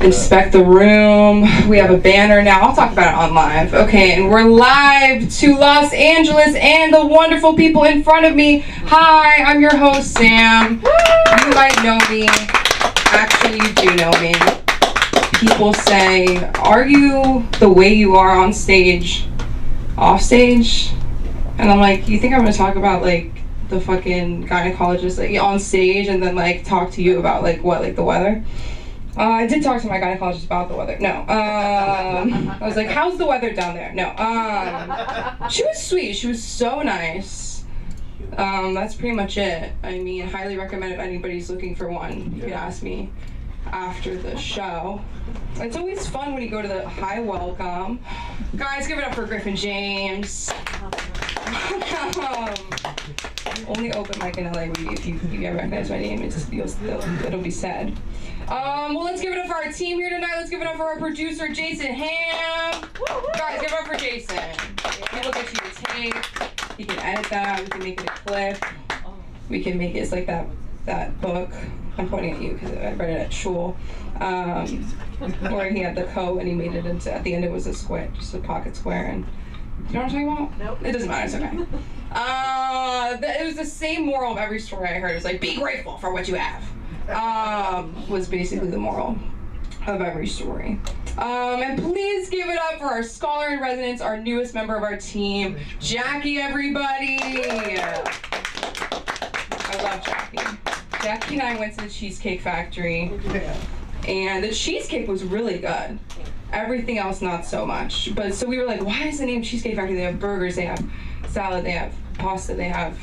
Inspect the room. We have a banner now. I'll talk about it on live. Okay, and we're live to Los Angeles and the wonderful people in front of me. Hi, I'm your host, Sam. You might know me. Actually, you do know me. People say, are you the way you are on stage, off stage? And I'm like, you think I'm going to talk about, like, the fucking gynecologist, like, on stage and then, like, talk to you about, like, what, like, the weather? I did talk to my gynecologist about the weather. No. I was like, how's the weather down there? No. She was sweet. She was so nice. That's pretty much it. I mean, highly recommend if anybody's looking for one. You could ask me after the show. It's always fun when you go to the hi welcome. Guys, give it up for Griffin James. Only open mic in LA if you recognize my name. It'll be sad. Well, let's give it up for our team here tonight. Let's give it up for our producer, Jason Ham. Guys, give it up for Jason. He will get you the tape. He can edit that. We can make it a clip. We can make it, it's like that book. I'm pointing at you because I read it at shul. Where he had the coat and he made it into, at the end it was a square, just a pocket square. And you know what I'm talking about? Nope. It doesn't matter, it's okay. It was the same moral of every story I heard. It was like, be grateful for what you have. Was basically the moral of every story. And please give it up for our scholar in residence, our newest member of our team, Jackie, everybody. I love Jackie. Jackie and I went to the Cheesecake Factory, and the cheesecake was really good. Everything else, not so much. But so we were like, why is the name Cheesecake Factory? They have burgers, they have salad, they have pasta, they have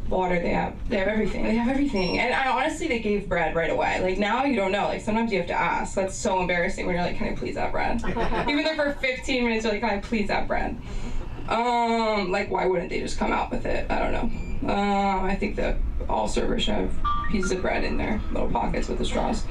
water, they have everything. They have everything. And honestly, they gave bread right away. Like, now you don't know. Like, sometimes you have to ask. That's so embarrassing when you're like, can I please have bread? Even there for 15 minutes, you're like, can I please have bread? Like, why wouldn't they just come out with it? I don't know. I think that all servers should have pieces of bread in their little pockets with the straws.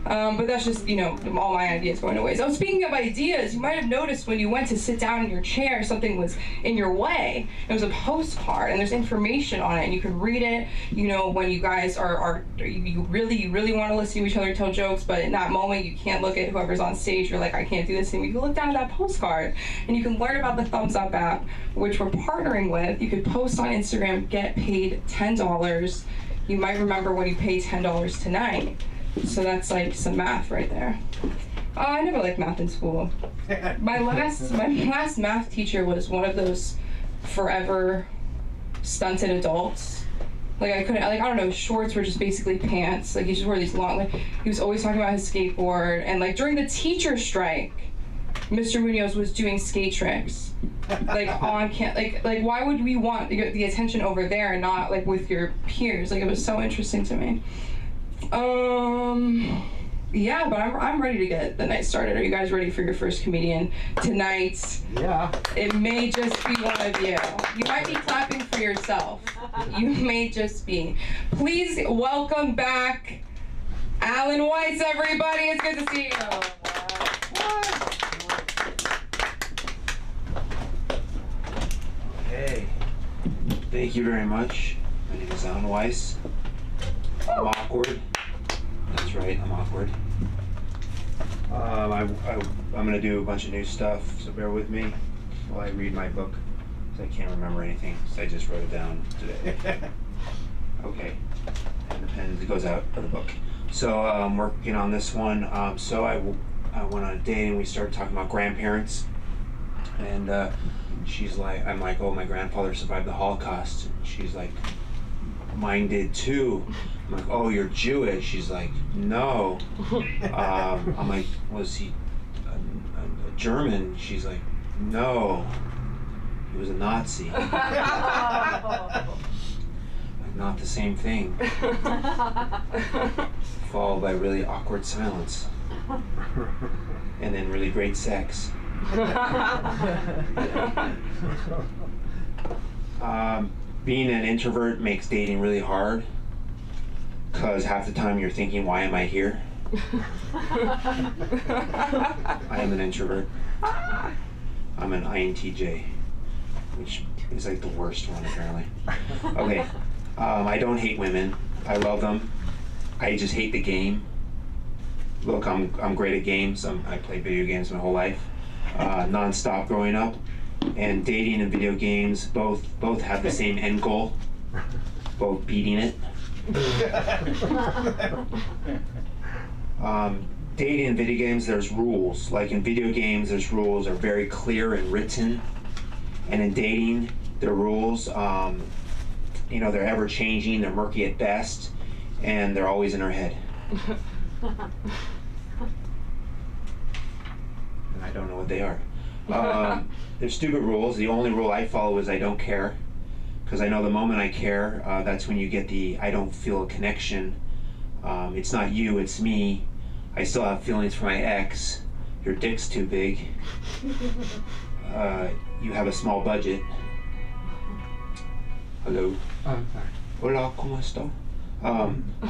But that's just, you know, all my ideas going to waste. Oh, speaking of ideas, you might have noticed when you went to sit down in your chair, something was in your way. It was a postcard, and there's information on it, and you can read it. You know, when you guys you really want to listen to each other tell jokes, but in that moment, you can't look at whoever's on stage. You're like, I can't do this thing. You can look down at that postcard, and you can learn about the Thumbs Up app, which we're partnering with. You could post on Instagram, get paid $10. You might remember when you pay $10 tonight. So that's like some math right there. I never liked math in school. My last math teacher was one of those forever stunted adults. Like, I don't know, shorts were just basically pants. Like, he just wore these long, like, he was always talking about his skateboard. And like, during the teacher strike, Mr. Munoz was doing skate tricks. Like, on like why would we want the attention over there and not like with your peers? Like, it was so interesting to me. Yeah, but I'm ready to get the night started. Are you guys ready for your first comedian tonight? Yeah. It may just be one of you. You might be clapping for yourself. You may just be. Please welcome back Alan Weiss, everybody. It's good to see you. Hey, thank you very much. My name is Alan Weiss. I'm awkward. That's right, I'm awkward. I'm gonna do a bunch of new stuff, so bear with me while I read my book, because I can't remember anything, so I just wrote it down today. Okay, and the pen goes out of the book. So I'm working on this one. So I went on a date and we started talking about grandparents, and I'm like, oh, my grandfather survived the Holocaust. And she's like, mine did too. I'm like, oh, you're Jewish? She's like, no. I'm like, was he a German? She's like, no, he was a Nazi. Like, not the same thing. Followed by really awkward silence. And then really great sex. Being an introvert makes dating really hard, because half the time you're thinking, why am I here? I am an introvert. I'm an INTJ, which is like the worst one apparently. Okay, I don't hate women. I love them. I just hate the game. look, I'm great at games. I played video games my whole life, non-stop growing up, and dating and video games both have the same end goal, both beating it. Dating in video games, there's rules. Like in video games, there's rules are very clear and written, and in dating, the rules, you know, they're ever changing. They're murky at best, and they're always in our head. And I don't know what they are. They're stupid rules. The only rule I follow is I don't care, because I know the moment I care, that's when you get the I don't feel a connection. It's not you, it's me. I still have feelings for my ex. Your dick's too big. You have a small budget. Hello. Hola, ¿cómo está?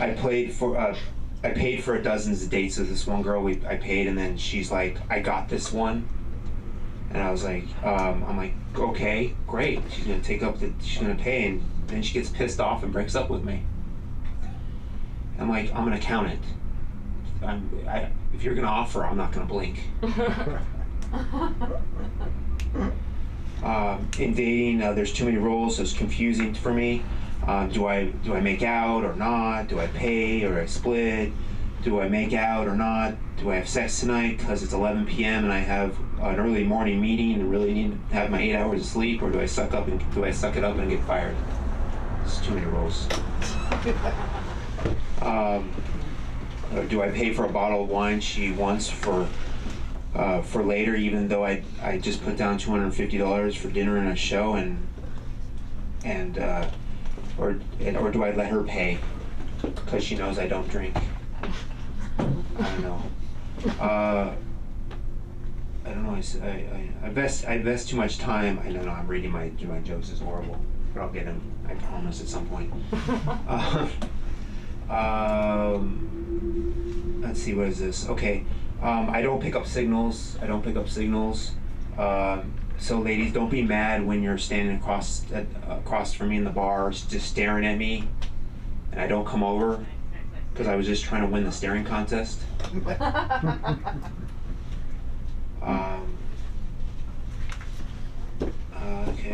I paid for dozens of dates with this one girl. I paid, and then she's like, I got this one. And I was like, I'm like, okay, great. She's gonna pay, and then she gets pissed off and breaks up with me. I'm like, I'm gonna count it. If you're gonna offer, I'm not gonna blink. In dating, there's too many rules, so it's confusing for me. Do I make out or not? Do I pay or I split? Do I make out or not? Do I have sex tonight because it's 11 p.m. and I have an early morning meeting and really need to have my 8 hours of sleep, or do I suck it up and get fired? It's too many rules. Do I pay for a bottle of wine she wants for later, even though I just put down $250 for dinner and a show, or do I let her pay because she knows I don't drink? I don't know. I don't know. I invest too much time. I don't know. I'm reading my jokes. Is horrible, but I'll get them. I promise at some point. Let's see. What is this? Okay. I don't pick up signals. So ladies, don't be mad when you're standing across from me in the bar, just staring at me, and I don't come over, because I was just trying to win the staring contest. Okay,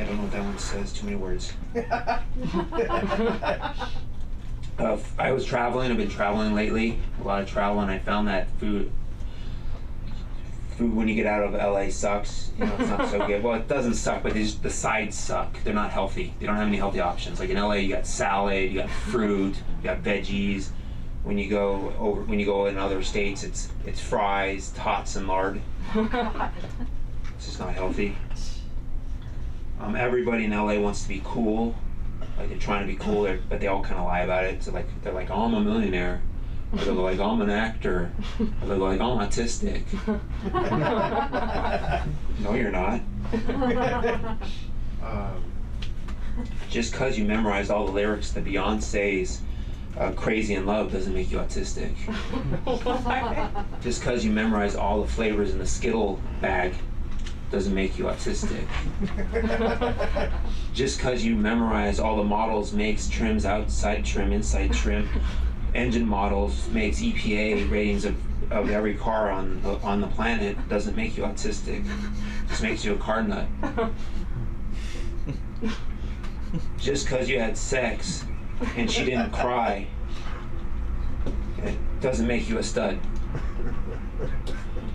I don't know what that one says. Too many words. I was traveling. I've been traveling lately. A lot of travel, and I found that food when you get out of LA sucks. You know, it's not so good. Well, it doesn't suck, but the sides suck. They're not healthy. They don't have any healthy options. Like in LA, you got salad, you got fruit, you got veggies. When you go in other states, it's fries, tots, and lard. It's just not healthy. Everybody in LA wants to be cool. Like they're trying to be cool, but they all kind of lie about it. So like they're like, oh, I'm a millionaire. Or they're like, I'm an actor. Or they're like, I'm autistic. No, you're not. Just because you memorized all the lyrics to Beyonce's Crazy in Love doesn't make you autistic. Just because you memorize all the flavors in the Skittle bag doesn't make you autistic. Just because you memorize all the models, makes, trims, outside trim, inside trim, engine models, makes, EPA ratings of every car on the planet doesn't make you autistic. It just makes you a car nut. Just because you had sex and she didn't cry, it doesn't make you a stud.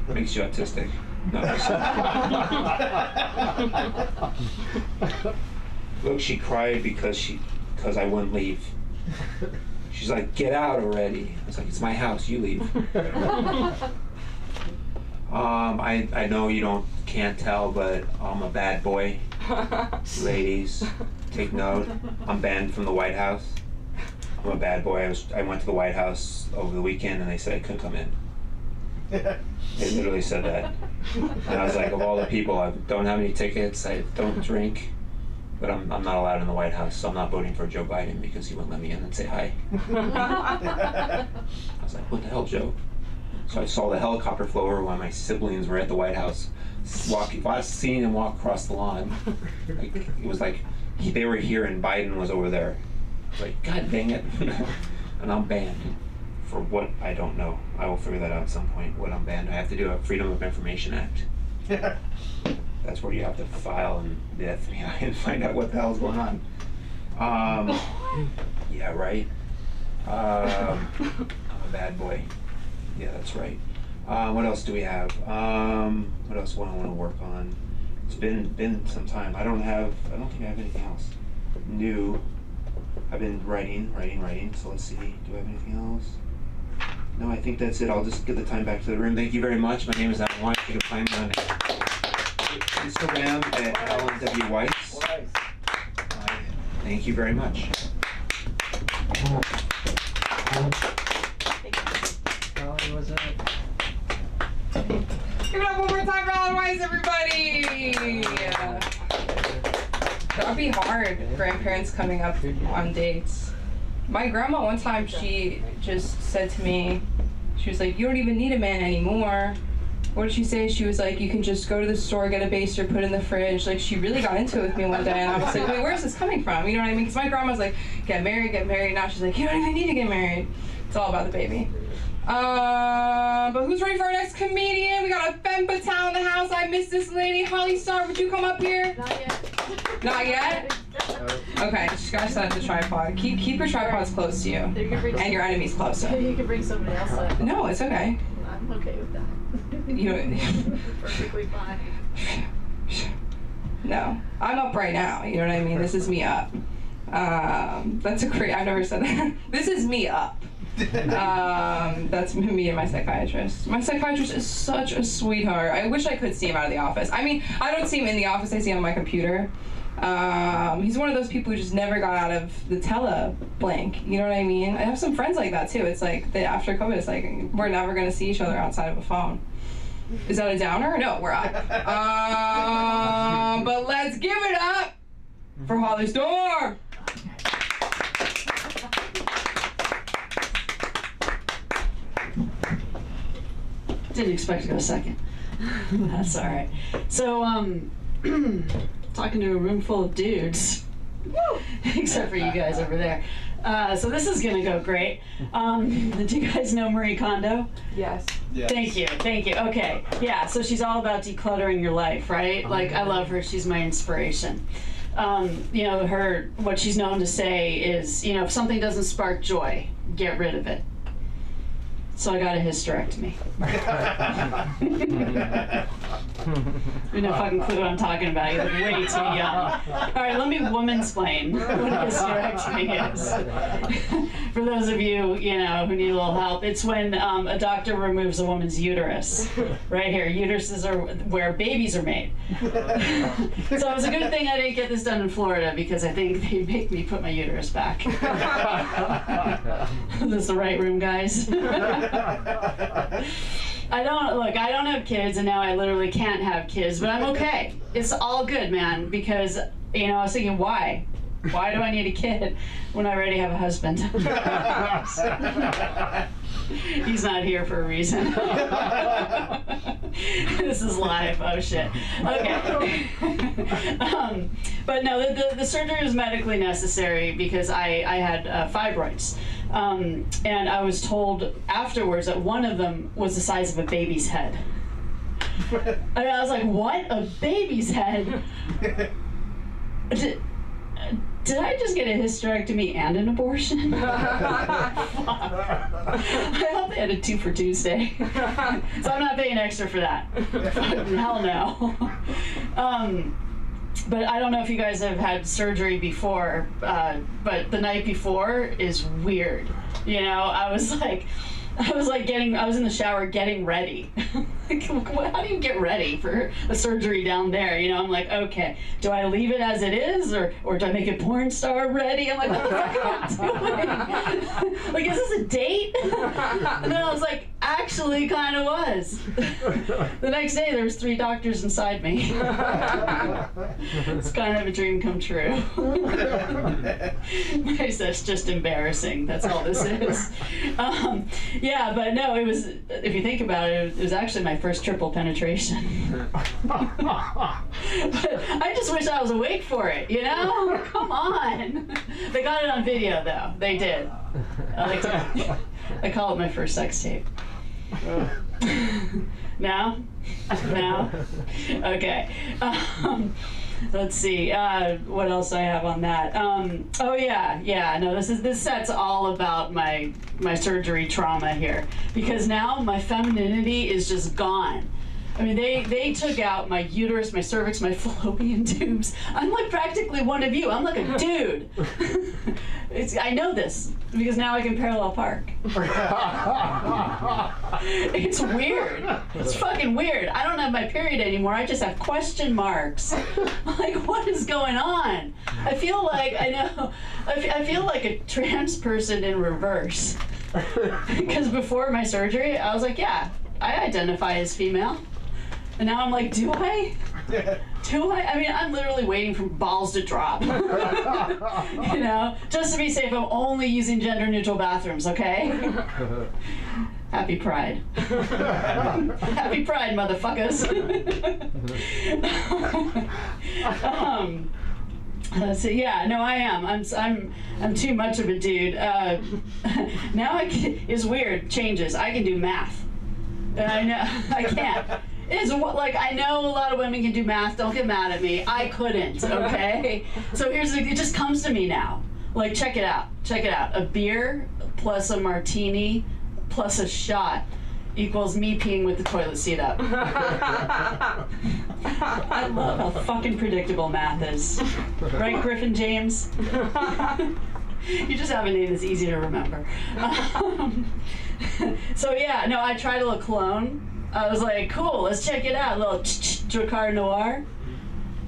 It makes you autistic. No, look, she cried because I wouldn't leave. She's like, get out already. I was like, it's my house, you leave. I know you can't tell, but I'm a bad boy. Ladies, take note. I'm banned from the White House. I'm a bad boy. I went to the White House over the weekend, and they said I couldn't come in. They literally said that. And I was like, of all the people, I don't have any tickets, I don't drink, but I'm not allowed in the White House, so I'm not voting for Joe Biden because he wouldn't let me in and say hi. I was like, what the hell, Joe? So I saw the helicopter flow over while my siblings were at the White House, seeing him walk across the lawn. Like, it was like they were here and Biden was over there. I was like, God dang it. And I'm banned for what I don't know. I will figure that out at some point, what I'm banned. I have to do a Freedom of Information Act. That's where you have to file in the FBI and find out what the hell's going on. Yeah, right. I'm a bad boy. Yeah, that's right. What else do we have? What else do I want to work on? It's been some time. I don't think I have anything else new. I've been writing, so let's see, do I have anything else? No, I think that's it. I'll just give the time back to the room. Thank you very much. My name is Alan Weiss. You can find me on Instagram at Alan W. Weiss. Thank you very much. Was it? Give it up one more time for Alan Weiss, everybody! That'd be hard, grandparents coming up on dates. My grandma, one time, she just said to me, she was like, you don't even need a man anymore. What did she say? She was like, you can just go to the store, get a baster, put it in the fridge. Like, she really got into it with me one day, and I was like, wait, where's this coming from? You know what I mean? Because my grandma's like, get married. Now she's like, you don't even need to get married. It's all about the baby. But who's ready for our next comedian? We got a femme fatale in the house. I miss this lady. Holly Starr, would you come up here? Not yet. Not yet? Okay, just gotta set up the tripod. Keep your tripods close to you. And your enemies closer. You can bring somebody else up. No, it's okay. I'm okay with that. Perfectly fine. No, I'm up right now. You know what I mean? This is me up. That's a great, I've never said that. This is me up. That's me and my psychiatrist. My psychiatrist is such a sweetheart. I wish I could see him out of the office. I mean, I don't see him in the office, I see him on my computer. He's one of those people who just never got out of the tele-blank. You know what I mean? I have some friends like that too. It's like, after COVID, it's like, we're never gonna see each other outside of a phone. Is that a downer? No, we're up. But let's give it up for Holly Starr! Didn't expect to go second. That's all right. So, talking to a room full of dudes, except for you guys over there. So this is gonna go great. Do you guys know Marie Kondo? Yes. Yes. Thank you. Okay. Yeah, so she's all about decluttering your life, right? Like, I love her. She's my inspiration. You know, what she's known to say is, you know, if something doesn't spark joy, get rid of it. So I got a hysterectomy. You know fucking clue what I'm talking about. You look way too young. All right, let me woman-splain what a hysterectomy is. For those of you, you know, who need a little help, it's when a doctor removes a woman's uterus. Right here, uteruses are where babies are made. So it was a good thing I didn't get this done in Florida, because I think they'd make me put my uterus back. Is this the right room, guys? I don't have kids, and now I literally can't have kids, but I'm okay. It's all good, man, because, you know, I was thinking, why? Why do I need a kid when I already have a husband? He's not here for a reason. This is live. Oh shit. Okay. But no, the surgery was medically necessary because I had fibroids. And I was told afterwards that one of them was the size of a baby's head. And I was like, what? A baby's head? Did I just get a hysterectomy and an abortion? I hope they had a 2 for Tuesday. So I'm not paying extra for that. Hell no. But I don't know if you guys have had surgery before, but the night before is weird. You know, I was in the shower getting ready. Like, how do you get ready for a surgery down there? You know, I'm like, okay, do I leave it as it is, or do I make it porn star ready? I'm like, what the fuck am I doing? Like, is this a date? And then I was like, actually, kind of was. The next day, there was 3 doctors inside me. It's kind of a dream come true. That's just embarrassing. That's all this is. Yeah, but no, it was, if you think about it, it was actually my first triple penetration. I just wish I was awake for it, you know? Come on. They got it on video, though. They did. I call it my first sex tape. No? No? Okay. Let's see. What else do I have on that? Oh yeah. No, this set's all about my surgery trauma here, because now my femininity is just gone. I mean, they took out my uterus, my cervix, my fallopian tubes. I'm like practically one of you. I'm like a dude. I know this because now I can parallel park. It's weird. It's fucking weird. I don't have my period anymore. I just have question marks. Like, what is going on? I feel like, I know, I feel like a trans person in reverse. Because before my surgery, I was like, yeah, I identify as female. And now I'm like, do I? Do I? I mean, I'm literally waiting for balls to drop. You know, just to be safe, I'm only using gender-neutral bathrooms, okay? Happy Pride. Happy Pride, motherfuckers. So yeah, no, I am. I'm too much of a dude. Now it's weird. Changes. I can do math. I know I can't. It's like, I know a lot of women can do math. Don't get mad at me. I couldn't. Okay. So here's it just comes to me now. Like, check it out. Check it out. A beer plus a martini plus a shot equals me peeing with the toilet seat up. I love how fucking predictable math is. Right, Griffin James? You just have a name that's easy to remember. So yeah, no, I tried a little cologne. I was like, cool, let's check it out. A little Dracar Noir.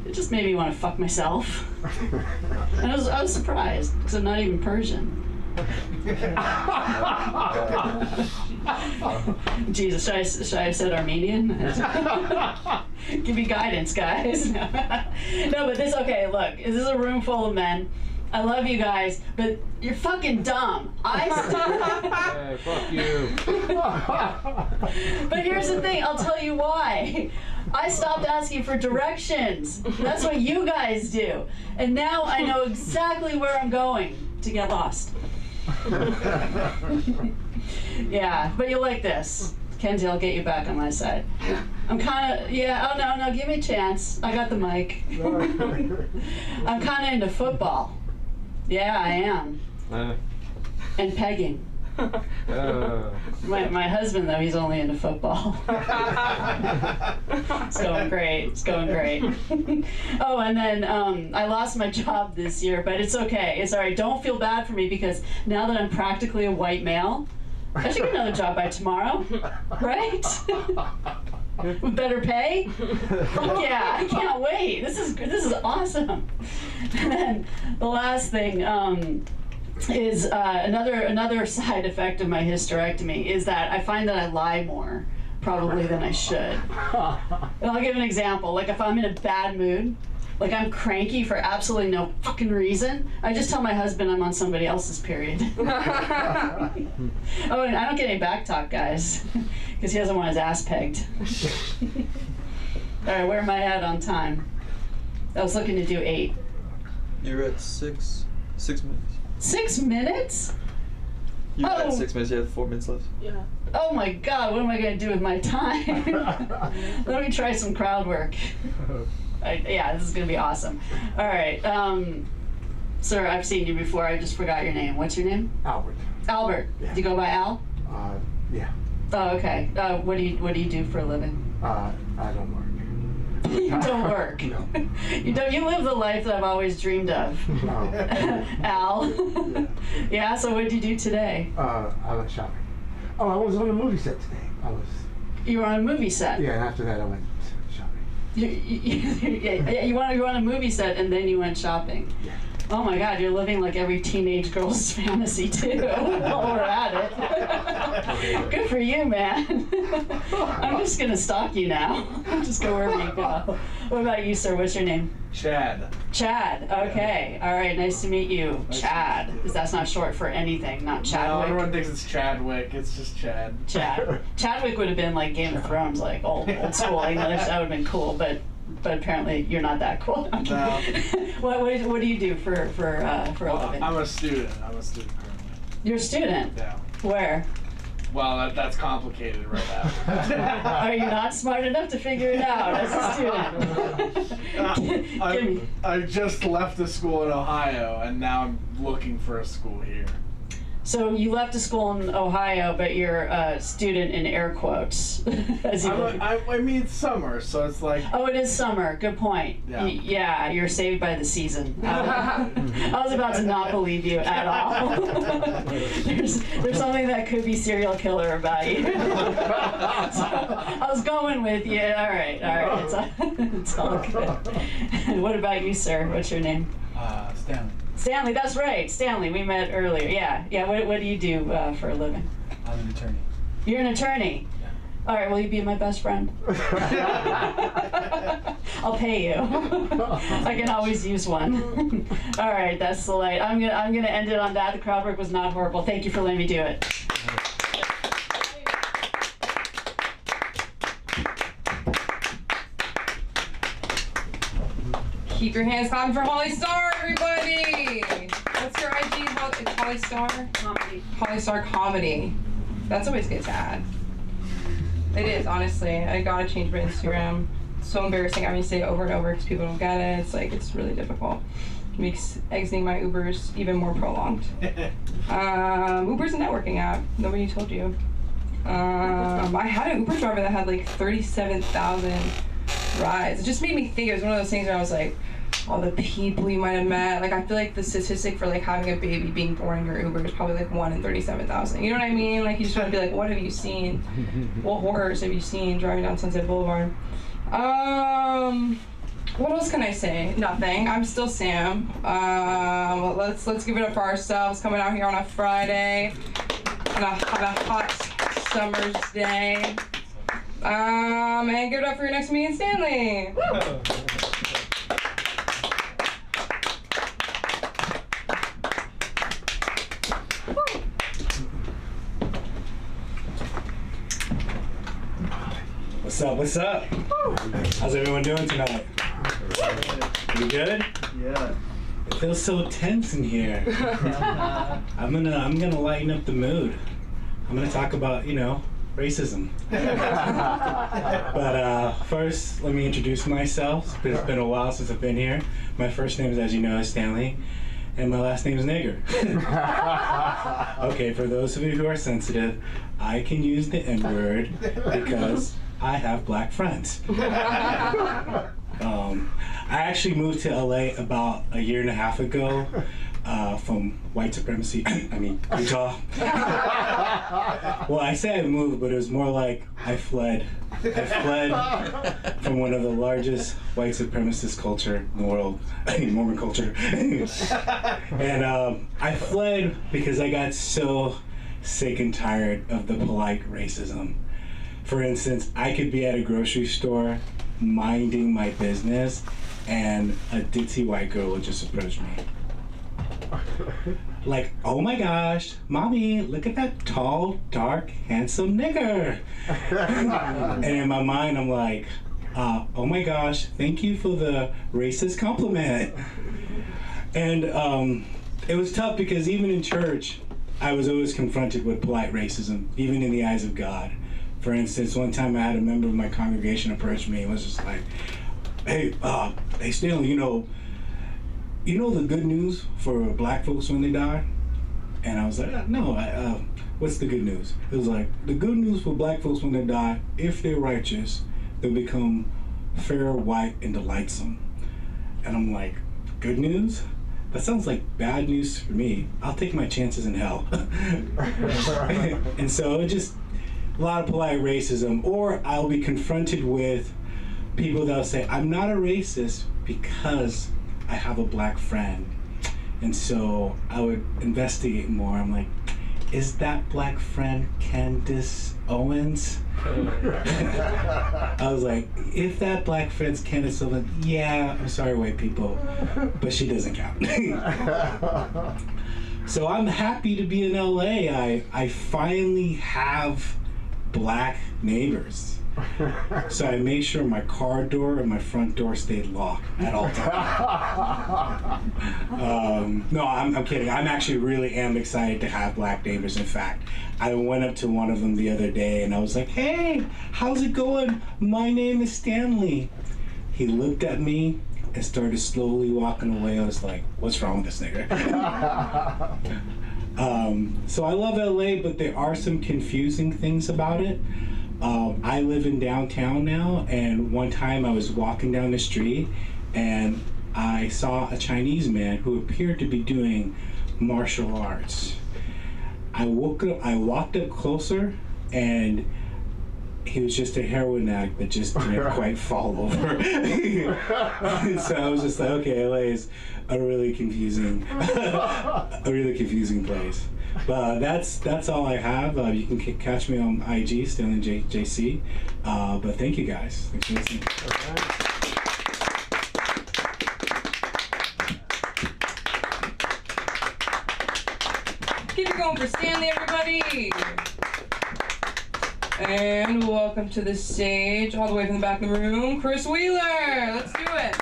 It just made me want to fuck myself. And I was surprised, because I'm not even Persian. Jesus, should I have said Armenian? Give me guidance, guys. No, but okay, look, this is a room full of men. I love you guys, but you're fucking dumb. Hey, fuck you. But here's the thing, I'll tell you why. I stopped asking for directions. That's what you guys do. And now I know exactly where I'm going to get lost. Yeah, but you'll like this. Kenzie, I'll get you back on my side. I'm kind of, yeah, oh no, give me a chance. I got the mic. I'm kind of into football. Yeah, I am. And pegging. My husband, though, he's only into football. It's going great. It's going great. Oh, and then I lost my job this year, but it's okay. It's all right. Don't feel bad for me, because now that I'm practically a white male, I should get another job by tomorrow, right? With better pay? Fuck yeah, I can't wait. This is awesome. And then the last thing is another side effect of my hysterectomy is that I find that I lie more probably than I should. And I'll give an example. Like, if I'm in a bad mood, like I'm cranky for absolutely no fucking reason, I just tell my husband I'm on somebody else's period. Oh, and I don't get any back talk, guys, because he doesn't want his ass pegged. All right, where am I at on time? I was looking to do 8. You're at 6 minutes. 6 minutes? You're at 6 minutes. You have 4 minutes left. Yeah. Oh my God, what am I gonna do with my time? Let me try some crowd work. Yeah, this is gonna be awesome. All right, sir, I've seen you before. I just forgot your name. What's your name? Albert. Albert. Yeah. Do you go by Al? Yeah. Oh, okay. What do you do for a living? I don't work. You don't work. No. You live the life that I've always dreamed of. No. Al. Yeah. Yeah. So what did you do today? I went shopping. Oh, I was on a movie set today. You were on a movie set. Yeah, and after that I went shopping. You went on a movie set and then you went shopping. Yeah. Oh my God, you're living like every teenage girl's fantasy too. While we're at it. Good for you, man. I'm just gonna stalk you now. Just go wherever you go. What about you, sir? What's your name? Chad. Chad. Okay. All right. Nice to meet you, Chad. Because that's not short for anything. Not No, Chadwick. everyone thinks it's Chadwick. It's just Chad. Chad. Chadwick would have been like Game of Thrones, like old school English. That would have been cool, but apparently you're not that cool. No. What do you do for a living? I'm a student. I'm a student currently. You're a student. Yeah. Where? Well, that's complicated right now. Are you not smart enough to figure it out as a student? Give me. I just left a school in Ohio, and now I'm looking for a school here. So you left a school in Ohio, but you're a student in air quotes. As you I mean, it's summer, so it's like. Oh, it is summer. Good point. Yeah. Yeah, you're saved by the season. I was about to not believe you at all. there's something that could be serial killer about you. So, I was going with you. All right. It's all good. What about you, sir? What's your name? Stanley. Stanley, that's right. Stanley, we met earlier. Yeah. What do you do for a living? I'm an attorney. You're an attorney. Yeah. All right, will you be my best friend? I'll pay you. I can always use one. All right, that's the light. I'm gonna end it on that. The crowd work was not horrible. Thank you for letting me do it. Keep your hands clapping for Holly Star, everybody! What's your IG? Holly Star? Comedy. Holly Star Comedy. That's always gets ad. It is, honestly. I gotta change my Instagram. It's so embarrassing having to say it over and over because people don't get it. It's like, it's really difficult. It makes exiting my Ubers even more prolonged. Uber's a networking app. Nobody told you. I had an Uber driver that had like 37,000 rides. It just made me think. It was one of those things where I was like, all the people you might have met. Like, I feel like the statistic for like having a baby being born in your Uber is probably like 1 in 37,000. You know what I mean? Like, you just want to be like, what have you seen? What horrors have you seen driving down Sunset Boulevard? What else can I say? Nothing. I'm still Sam. Let's give it up for ourselves coming out here on a Friday on a hot summer's day. And give it up for your next meeting, Stanley. What's up? How's everyone doing tonight? You good? Yeah. It feels so tense in here. I'm gonna lighten up the mood. I'm gonna talk about, racism. But first, let me introduce myself. It's been a while since I've been here. My first name is, as you know, is Stanley, and my last name is Nigger. Okay, for those of you who are sensitive, I can use the N-word because I have black friends. I actually moved to LA about a year and a half ago from white supremacy, Utah. Well, I say I moved, but it was more like I fled. I fled from one of the largest white supremacist culture in the world, Mormon culture. And I fled because I got so sick and tired of the polite racism. For instance, I could be at a grocery store minding my business and a ditzy white girl would just approach me. Like, oh my gosh, mommy, look at that tall, dark, handsome nigger. And in my mind, I'm like, oh my gosh, thank you for the racist compliment. And it was tough because even in church, I was always confronted with polite racism, even in the eyes of God. For instance, one time I had a member of my congregation approach me and was just like, hey Stanley, you know the good news for black folks when they die? And I was like, no, what's the good news? It was like, the good news for black folks when they die, if they're righteous, they'll become fair, white, and delightsome. And I'm like, good news? That sounds like bad news for me. I'll take my chances in hell. And so just a lot of polite racism, or I'll be confronted with people that'll say, I'm not a racist because I have a black friend. And so I would investigate more. I'm like, is that black friend Candace Owens? I was like, if that black friend's Candace Owens, yeah, I'm sorry white people, but she doesn't count. So I'm happy to be in LA. I finally have black neighbors. So I made sure my car door and my front door stayed locked at all times. No, I'm kidding. I'm actually really am excited to have black neighbors. In fact, I went up to one of them the other day and I was like, "Hey, how's it going? My name is Stanley." He looked at me and started slowly walking away. I was like, "What's wrong with this nigga?" So I love LA, but there are some confusing things about it. I live in downtown now, and one time I was walking down the street and I saw a Chinese man who appeared to be doing martial arts. I walked up closer, and he was just a heroin addict that just didn't quite fall over. So I was just like, okay, LA is a really confusing place. But that's all I have. You can catch me on IG, Stanley JC. But thank you guys. Thanks for listening. Keep it going for Stanley, everybody. And welcome to the stage, all the way from the back of the room, Chris Wheeler. Let's do it.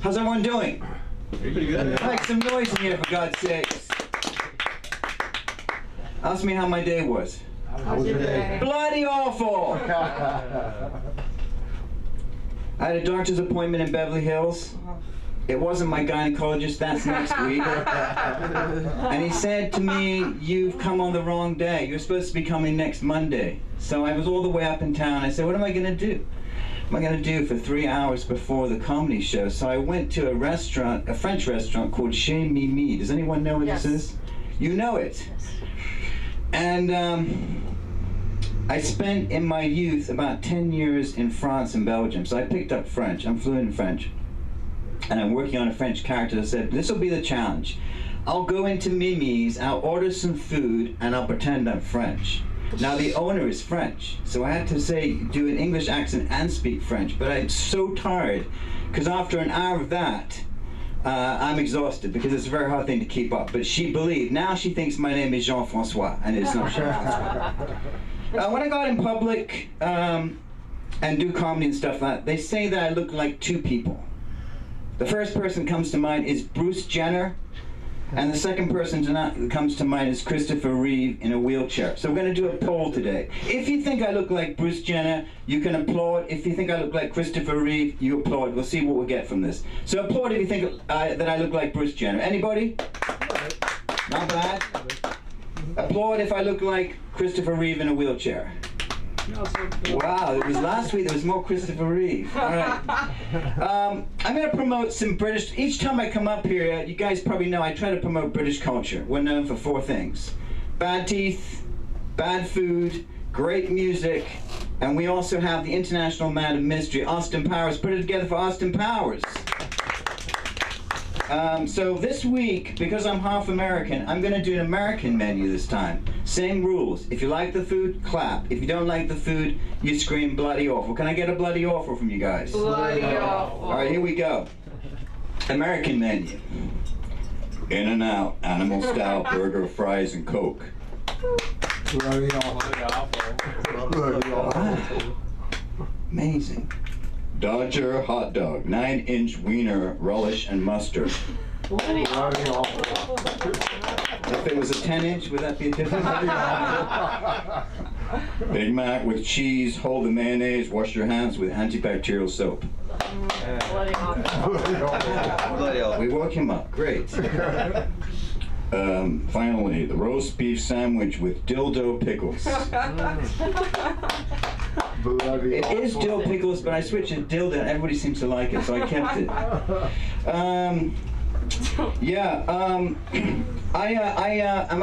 How's everyone doing? Pretty good. Make some noise in here, for God's sakes. Ask me how my day was. How was your day? Bloody awful! I had a doctor's appointment in Beverly Hills. It wasn't my gynecologist, that's next week. And he said to me, "You've come on the wrong day. You're supposed to be coming next Monday." So I was all the way up in town. I said, what am I gonna do? What am I gonna do for 3 hours before the comedy show? So I went to a restaurant, a French restaurant called Chez Mimi. Does anyone know what this is? You know it. And I spent in my youth about 10 years in France and Belgium. So I picked up French. I'm fluent in French. And I'm working on a French character. I said, this will be the challenge. I'll go into Mimi's, I'll order some food, and I'll pretend I'm French. Now the owner is French, so I had to do an English accent and speak French, but I'm so tired, because after an hour of that, I'm exhausted, because it's a very hard thing to keep up. But she believed, now she thinks my name is Jean-François, and it's not Jean-François. When I go out in public and do comedy and stuff like that, they say that I look like two people. The first person that comes to mind is Bruce Jenner, and the second person that comes to mind is Christopher Reeve in a wheelchair. So we're going to do a poll today. If you think I look like Bruce Jenner, you can applaud. If you think I look like Christopher Reeve, you applaud. We'll see what we get from this. So applaud if you think that I look like Bruce Jenner. Anybody? Not bad. Applaud if I look like Christopher Reeve in a wheelchair. Wow, it was last week there was more Christopher Reeve. All right. I'm going to promote some British. Each time I come up here, you guys probably know I try to promote British culture. We're known for 4 things: bad teeth, bad food, great music, and we also have the international man of mystery, Austin Powers. Put it together for Austin Powers. So this week, because I'm half American, I'm going to do an American menu this time. Same rules. If you like the food, clap. If you don't like the food, you scream bloody awful. Can I get a bloody awful from you guys? Bloody awful. All right, here we go. American menu. In-N-Out, animal style burger, fries, and Coke. Bloody awful. Bloody awful. Amazing. Dodger hot dog, 9-inch wiener, relish, and mustard. Bloody awful. If it was a 10-inch, would that be a difference? Big Mac with cheese, hold the mayonnaise, wash your hands with antibacterial soap. Bloody awful. Bloody hell. We woke him up, great. Finally, the roast beef sandwich with dildo pickles. Bloody It is awful. dill pickles, but I switched to dildo and everybody seems to like it, so I kept it. I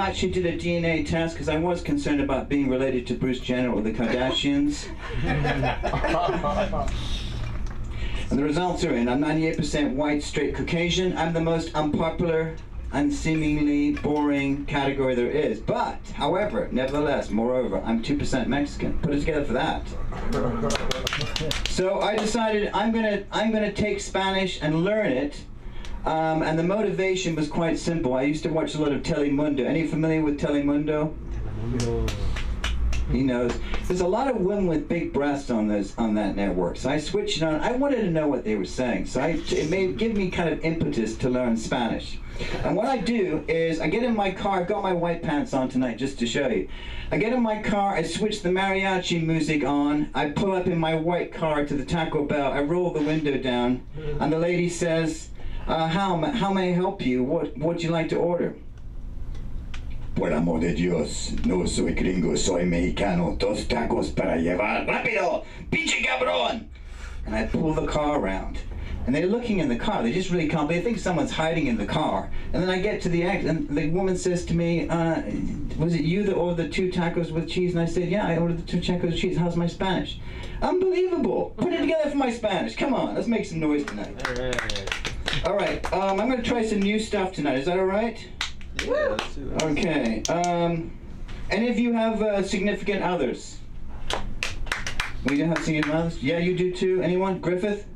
actually did a DNA test because I was concerned about being related to Bruce Jenner or the Kardashians. And the results are in. I'm 98% white, straight Caucasian. I'm the most unpopular and seemingly boring category there is. But, however, nevertheless, moreover, I'm 2% Mexican. Put it together for that. So I decided I'm gonna take Spanish and learn it. And the motivation was quite simple. I used to watch a lot of Telemundo. Any familiar with Telemundo? He knows. There's a lot of women with big breasts on that network. So I switched it on. I wanted to know what they were saying. So it may give me kind of impetus to learn Spanish. And what I do is I get in my car. I've got my white pants on tonight just to show you. I get in my car. I switch the mariachi music on. I pull up in my white car to the Taco Bell. I roll the window down, and the lady says, "How may I help you? What would you like to order?" Por amor de Dios, no soy gringo, soy mexicano. Dos tacos para llevar. Rápido! Pinche cabrón! And I pull the car around. And they're looking in the car. They just really can't. They think someone's hiding in the car. And then I get to the exit, and the woman says to me, was it you that ordered the 2 tacos with cheese? And I said, yeah, I ordered the 2 tacos with cheese. How's my Spanish? Unbelievable. Put it together for my Spanish. Come on, let's make some noise tonight. All right, I'm going to try some new stuff tonight. Is that all right? Yeah, let's do that. Okay. Any of you have significant others? We don't have significant others? Yeah, you do too. Anyone? Griffith?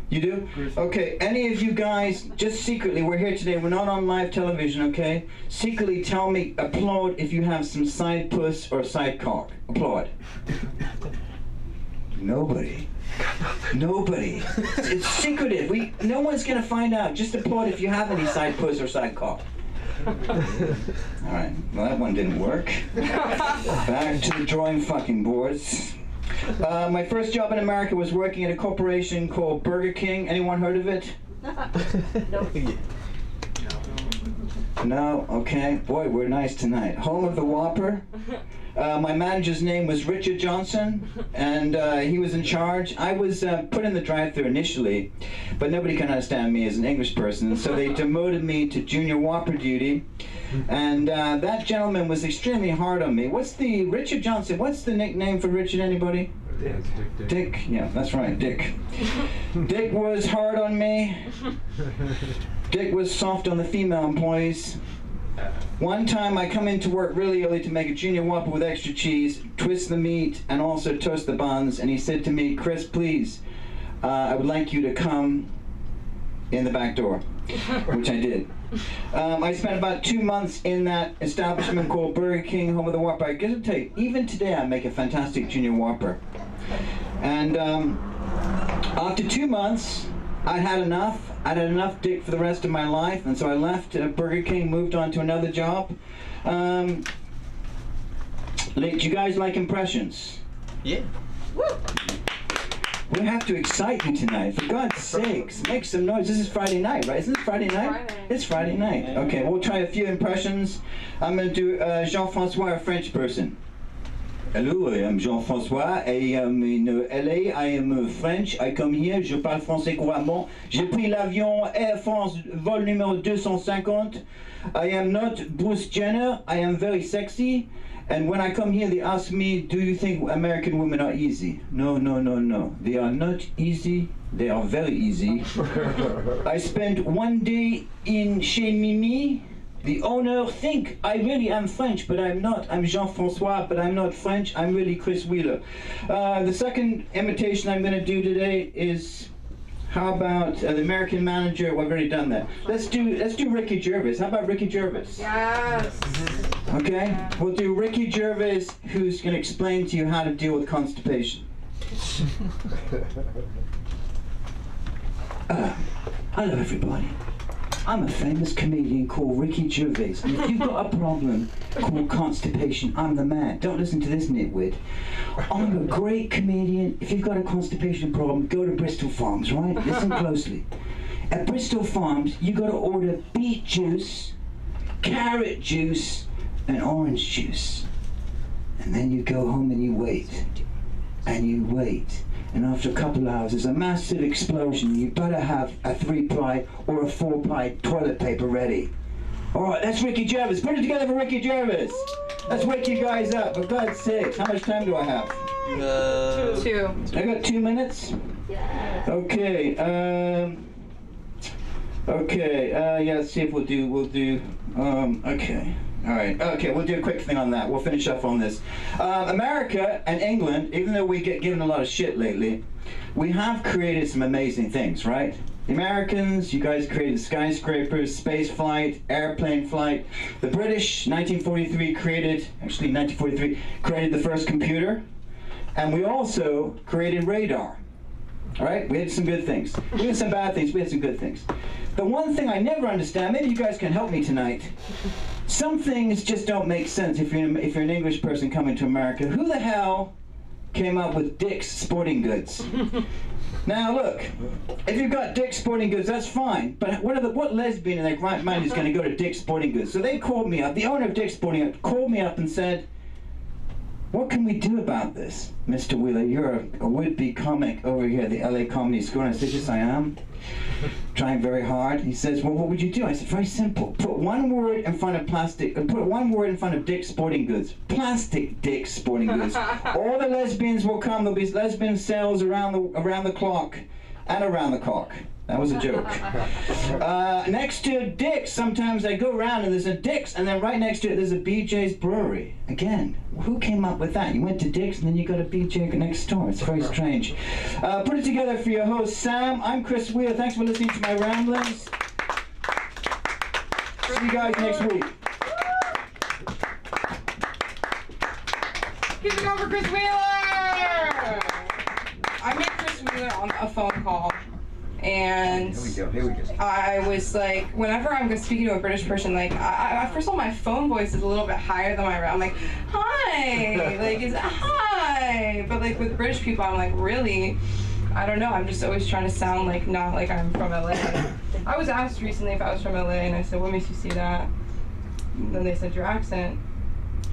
You do? Okay. Any of you guys, just secretly, we're here today. We're not on live television, okay? Secretly tell me, applaud if you have some side puss or side cock. Applaud. Nobody. Nobody. It's secretive. No one's gonna find out. Just applaud if you have any side puss or side cock. All right. Well, that one didn't work. Back to the drawing fucking boards. My first job in America was working at a corporation called Burger King. Anyone heard of it? No? Okay. Boy, we're nice tonight. Home of the Whopper. My manager's name was Richard Johnson, and he was in charge. I was put in the drive-thru initially, but nobody can understand me as an English person, so they demoted me to junior Whopper duty. And that gentleman was extremely hard on me. Richard Johnson, what's the nickname for Richard, anybody? Dick. Yeah, that's right, Dick. Dick was hard on me. Dick was soft on the female employees. One time I come into work really early to make a junior Whopper with extra cheese, twist the meat, and also toast the buns, and he said to me, Chris, please, I would like you to come in the back door, which I did. I spent about 2 months in that establishment called Burger King, home of the Whopper. I gotta tell you, even today I make a fantastic junior Whopper. And after 2 months, I'd had enough. I'd had enough dick for the rest of my life, and so I left Burger King, moved on to another job. Do you guys like impressions? Yeah. We have to excite you tonight, for God's sakes. Make some noise. This is Friday night, right? Isn't it Friday night? Friday. It's Friday night. Okay, we'll try a few impressions. I'm going to do Jean-François, a French person. Hello, I am Jean-François. I am in LA. I am French. I come here. Je parle français couramment. J'ai pris l'avion Air France, vol numéro 250. I am not Bruce Jenner. I am very sexy. And when I come here, they ask me, do you think American women are easy? No, no, no, no. They are not easy. They are very easy. I spent 1 day in chez Mimi. The owner think I really am French, but I'm not. I'm Jean-François, but I'm not French. I'm really Chris Wheeler. The second imitation I'm going to do today is, how about the American manager? Well, I've already done that. Let's do Ricky Gervais. How about Ricky Gervais? Yes. Okay, we'll do Ricky Gervais, who's going to explain to you how to deal with constipation. Hello, everybody. I'm a famous comedian called Ricky Gervais, and if you've got a problem called constipation, I'm the man. Don't listen to this nitwit. I'm a great comedian. If you've got a constipation problem, go to Bristol Farms, right? Listen closely. At Bristol Farms, you got to order beet juice, carrot juice, and orange juice. And then you go home and you wait. And you wait. And after a couple of hours, there's a massive explosion. You better have a 3-ply or a 4-ply toilet paper ready. All right, that's Ricky Gervais. Put it together for Ricky Gervais. Let's wake you guys up, for God's sake. How much time do I have? 2. I got 2 minutes? Yeah. Okay, yeah, let's see if we'll do, okay. All right, okay, we'll do a quick thing on that. We'll finish up on this. America and England, even though we get given a lot of shit lately, we have created some amazing things, right? The Americans, you guys created skyscrapers, space flight, airplane flight. The British, 1943, created the first computer. And we also created radar. All right, we had some good things. We had some bad things, we had some good things. The one thing I never understand, maybe you guys can help me tonight. Some things just don't make sense if you're an English person coming to America. Who the hell came up with Dick's Sporting Goods? Now look, if you've got Dick's Sporting Goods, that's fine. But what lesbian in their right mind is going to go to Dick's Sporting Goods? So they called me up. The owner of Dick's Sporting Goods called me up and said, "What can we do about this, Mr. Wheeler? You're a would-be comic over here at the LA Comedy School." And I said, "Yes, I am. Trying very hard." He says, "Well, what would you do?" I said, "Very simple. Put one word in front of put one word in front of Dick's Sporting Goods. Plastic Dick's Sporting Goods. All the lesbians will come. There'll be lesbian sales around the clock and around the clock." That was a joke. Next to Dick's, sometimes I go around and there's a Dick's, and then right next to it there's a BJ's Brewery. Again, who came up with that? You went to Dick's and then you got a BJ next door. It's very strange. Put it together for your host, Sam. I'm Chris Wheeler. Thanks for listening to my ramblings. See you guys next week. Give it up for Chris Wheeler! I met Chris Wheeler on a phone call. And Here we go. I was like, whenever I'm speaking to a British person, like, first of all, my phone voice is a little bit higher than my, I'm like, "Hi," like, it's hi. But like with British people, I'm like, really, I don't know. I'm just always trying to sound like, not like I'm from LA. I was asked recently if I was from LA, and I said, "What makes you see that?" And then they said, "Your accent."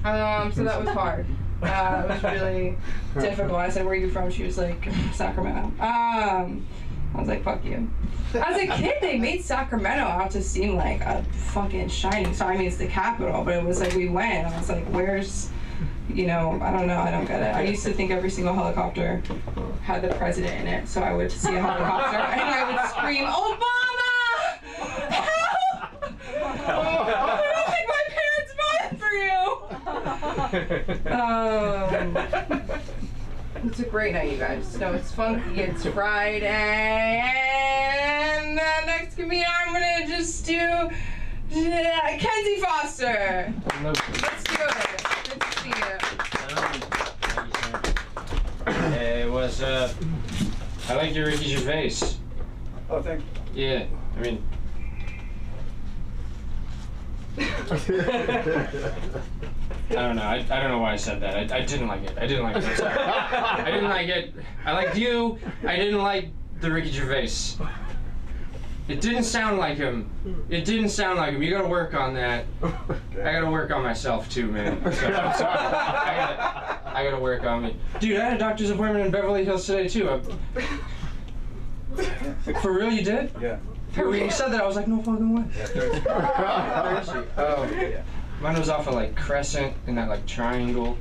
So that was hard. It was really difficult. I said, "Where are you from?" She was like, "Sacramento." I was like, "Fuck you." As a kid, they made Sacramento out to seem like a fucking shining star. I mean, it's the capital, but it was like we went, and I was like, where's, I don't know, I don't get it. I used to think every single helicopter had the president in it, so I would see a helicopter, and I would scream, "Obama! Help! I don't think my parents voted for you!" It's a great night, you guys. No, it's funky. It's Friday, and next comedian I'm gonna just do Kenzie Foster. Let's do it. Good to see you. Hey, what's up? I like your Ricky Gervais. Oh, thank you. Yeah, I mean. I don't know. I don't know why I said that. I didn't like it. I didn't like it. I'm sorry. I didn't like it. I liked you. I didn't like the Ricky Gervais. It didn't sound like him. It didn't sound like him. You gotta work on that. I gotta work on myself too, man. So, I'm sorry. I gotta work on me. Dude, I had a doctor's appointment in Beverly Hills today too. For real, you did? Yeah. When you said that, I was like, no fucking way. Yeah, Oh, yeah. Mine was off of like Crescent in that like triangle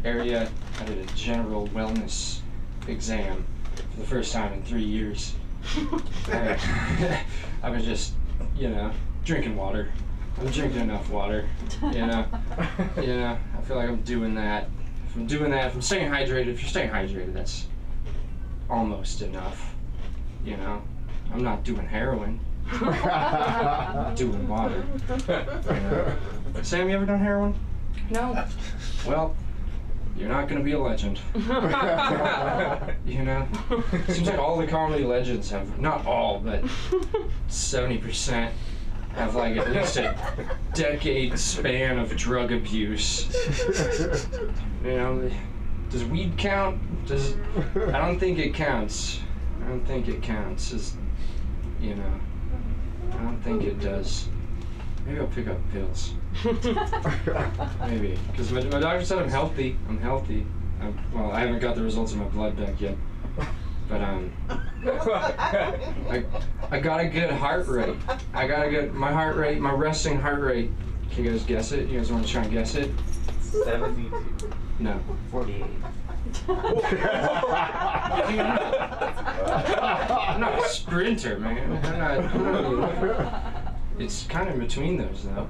area. I did a general wellness exam for the first time in 3 years. I was just, drinking water. I'm drinking enough water, I feel like I'm doing that. If I'm staying hydrated, if you're staying hydrated, that's almost enough, I'm not doing heroin. I'm doing water. Sam, you ever done heroin? No. Well, you're not gonna be a legend. Seems like all the comedy legends have, not all, but 70% have like at least a decade span of drug abuse. Does weed count? I don't think it counts. I don't think it counts. I don't think it does. Maybe I'll pick up pills. Maybe, because my doctor said I'm healthy. Well, I haven't got the results of my blood back yet, but I got a good heart rate. My heart rate, my resting heart rate. Can you guys guess it? You guys want to try and guess it? 72. No. 48. I'm not a sprinter, man. I'm not it's kind of in between those, though.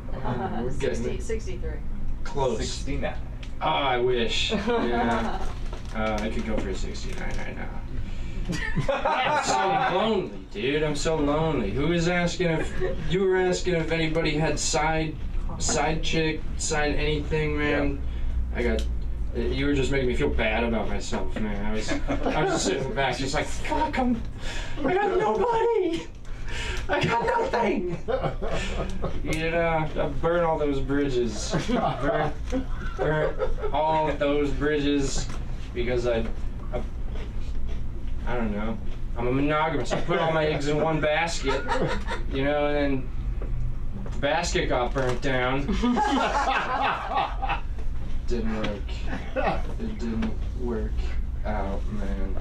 We're getting 63. close. 69. Oh, I wish. Yeah. I could go for a 69 right now. I'm so lonely, dude. I'm so lonely. Who was asking if you were asking if anybody had side chick, side anything, man? You were just making me feel bad about myself, man. I was just sitting in the back, just like, fuck, I got nobody. I got nothing. You know, I burn all those bridges. Burn all of those bridges because I don't know. I'm a monogamous. I put all my eggs in one basket, you know, and then the basket got burnt down. Didn't work. It didn't work out, man.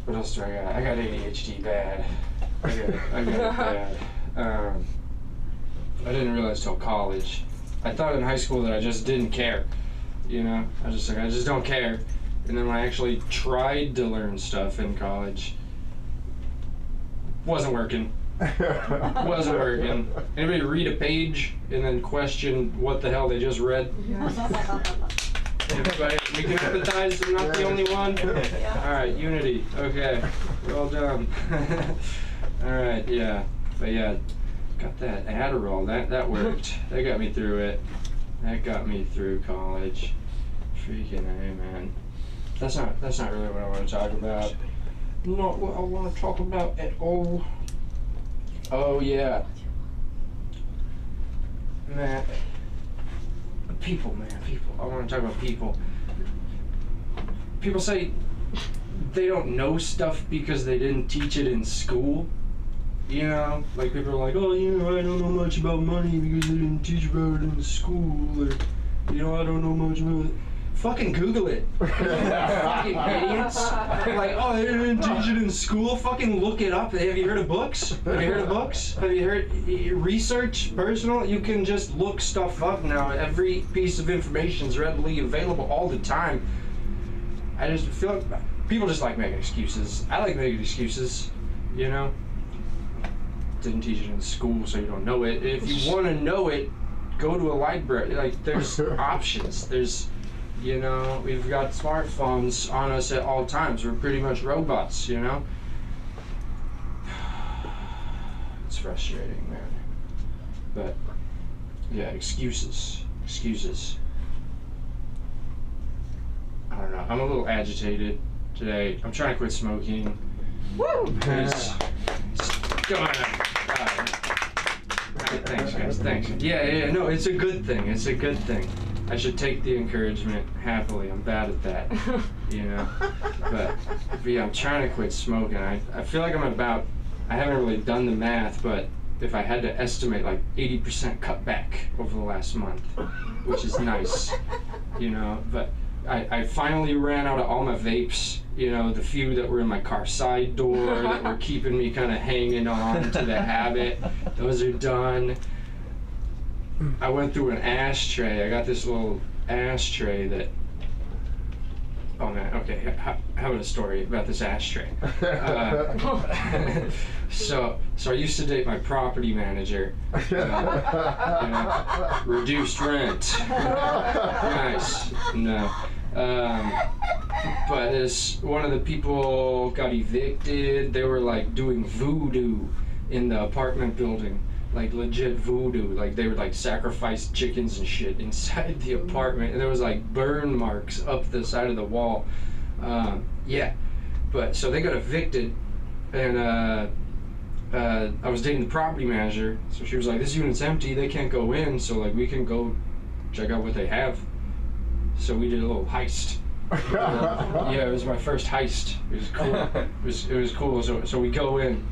What else do I got? I got ADHD bad. I got it bad. I didn't realize till college. I thought in high school that I just didn't care. You know, I just don't care. And then when I actually tried to learn stuff in college, wasn't working. Wasn't working. Anybody read a page and then question what the hell they just read? Everybody, we can empathize, I'm not the only one? Alright, unity. Okay, we're all done. Alright, yeah. But yeah, got that Adderall. That worked. That got me through it. That got me through college. Freaking A, man. That's not really what I want to talk about. Not what I want to talk about at all. Oh yeah. Man. People. I want to talk about people. People say they don't know stuff because they didn't teach it in school. You know, like people are like, oh, you know, I don't know much about money because they didn't teach about it in school, or, you know, I don't know much about it. Fucking Google it. Fucking idiots. Like, oh, they didn't teach it in school. Fucking look it up. Have you heard of books? Have you heard of books? Have you heard research? Personal? You can just look stuff up now. Every piece of information is readily available all the time. I just feel like people just like making excuses. I like making excuses, you know? Didn't teach it in school, so you don't know it. If you want to know it, go to a library. Like, there's options. There's, you know, we've got smartphones on us at all times. We're pretty much robots, you know? It's frustrating, man. But, yeah, excuses. I don't know. I'm a little agitated today. I'm trying to quit smoking. Woo! Come on. Thanks, guys. Thanks. Yeah. No, it's a good thing. It's a good thing. I should take the encouragement happily. I'm bad at that, you know. But yeah, I'm trying to quit smoking. I feel like I haven't really done the math, but if I had to estimate, like 80% cut back over the last month, which is nice, you know. But I finally ran out of all my vapes, you know, the few that were in my car side door that were keeping me kind of hanging on to the habit. Those are done. I went through an ashtray. I got this little ashtray that, oh man, okay, how about a story about this ashtray? So I used to date my property manager. You know, reduced rent. Nice. No. But one of the people got evicted. They were like doing voodoo in the apartment building. Like legit voodoo. Like they would like sacrifice chickens and shit inside the apartment. And there was like burn marks up the side of the wall. Yeah. But so they got evicted, and I was dating the property manager, so she was like, this unit's empty, they can't go in, so like we can go check out what they have. So we did a little heist. Yeah, it was my first heist. It was cool. It was cool. So we go in.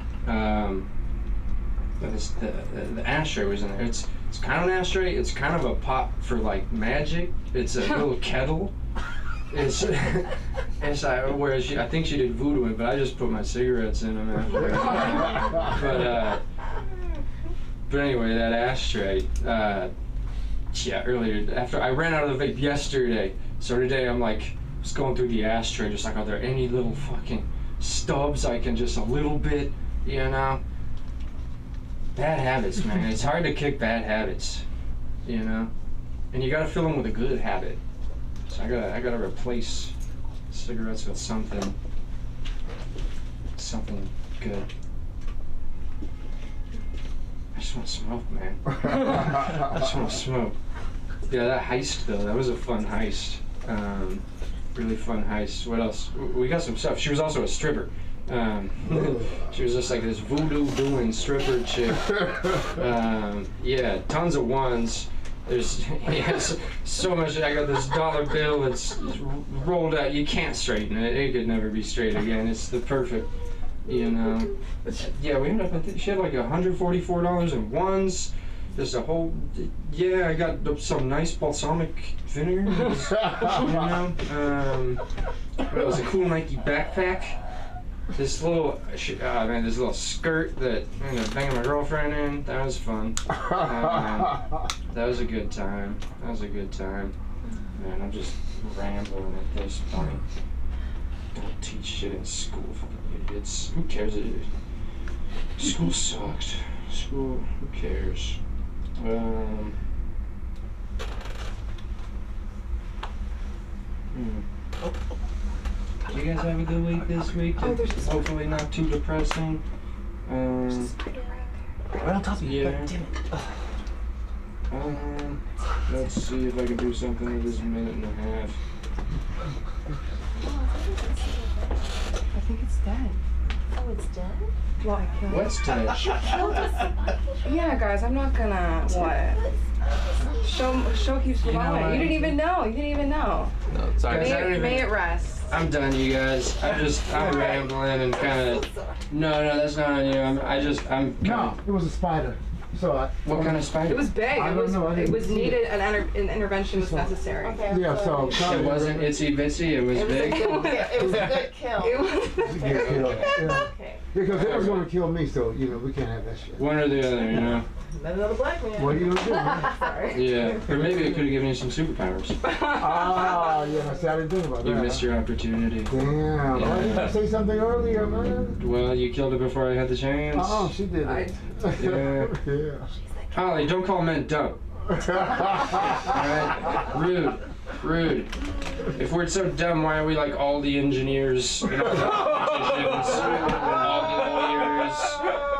The ashtray was in there. It's kind of an ashtray. It's kind of a pot for like magic. It's a little kettle. It's whereas I think she did voodoo in it, but I just put my cigarettes in them after. But anyway, that ashtray. Yeah, earlier after I ran out of the vape yesterday, so today I'm like just going through the ashtray, just like, are there any little fucking stubs I can just a little bit, you know? Bad habits, man. It's hard to kick bad habits, you know, and you gotta fill them with a good habit. So I gotta replace cigarettes with something something good. I just want to smoke, man. I just want to smoke. Yeah, that heist though, that was a fun heist. Really fun heist. What else? We got some stuff. She was also a stripper. She was just like this voodoo doing stripper chick. Yeah, tons of ones. There's so much. I got this dollar bill that's rolled out. You can't straighten it. It could never be straight again. It's the perfect, you know. Yeah, we ended up. I think she had like $144 in ones. There's a whole. Yeah, I got some nice balsamic vinegar. You know. What else? A cool Nike backpack. This little, man, this little skirt that I'm gonna bang my girlfriend in. That was fun. That was a good time. That was a good time. Man, I'm just rambling at this point. Don't teach shit in school, fucking idiots. Who cares? School sucked. School, who cares? You guys have a good week this week? Hopefully not too depressing. Right on top of you. Yeah. Damn it. Let's see if I can do something in this minute and a half. I think it's dead. Oh, it's dead? Well, I killed it. What's dead? Yeah, guys, I'm not gonna. What? Show keeps You know going. what? You didn't even know. You didn't even know. No, sorry. Guys, I don't even- May it rest. I'm done, you guys. I'm rambling and kind of. No, that's not on you. I'm. No, it was a spider. So What kind of spider? It was big. I It don't was. know, I It didn't was see needed. An intervention was necessary. Okay. yeah, so It wasn't itsy bitsy. It was It was a big. good, it was a good kill. It was. Yeah, yeah. Okay. Because it was going to kill me, so you know we can't have that shit. One or the other, you know. Met another black man. What are you gonna do, man? Sorry. Yeah. Or maybe it could have given you some superpowers. Ah, yeah, see, I didn't think about that. You missed your opportunity. Damn. Why didn't you say something earlier, man? Well, you killed it before I had the chance. Oh, she did it. Yeah. Yeah. Holly, don't call men dumb. Alright? Rude. If we're so dumb, why are we like all the engineers and all the politicians, all the lawyers,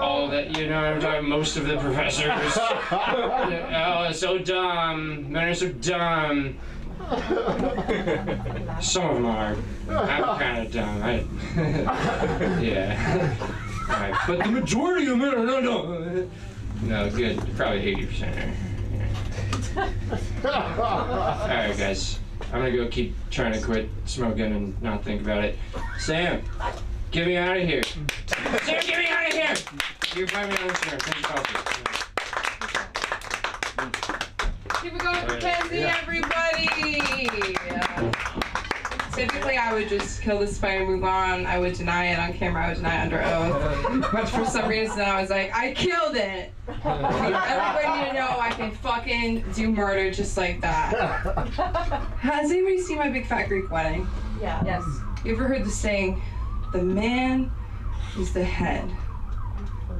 all that, you know what I'm talking, most of the professors. Oh, so dumb. Men are so dumb. Some of them are. I'm kind of dumb. Yeah. Alright, but the majority of men are not dumb. No, good. Probably 80% are. Alright, guys. I'm gonna go keep trying to quit smoking and not think about it. Sam, get me out of here. Sam, get me out of here! You can find me on Instagram. Thanks for coffee. Keep it going for Kenzie, everybody! Typically, I would just kill the spider, move on. I would deny it on camera. I would deny it under oath. But for some reason, I was like, I killed it! Everybody need to know I can fucking do murder just like that. Has anybody seen My Big Fat Greek Wedding? Yeah. Yes. You ever heard the saying, the man is the head,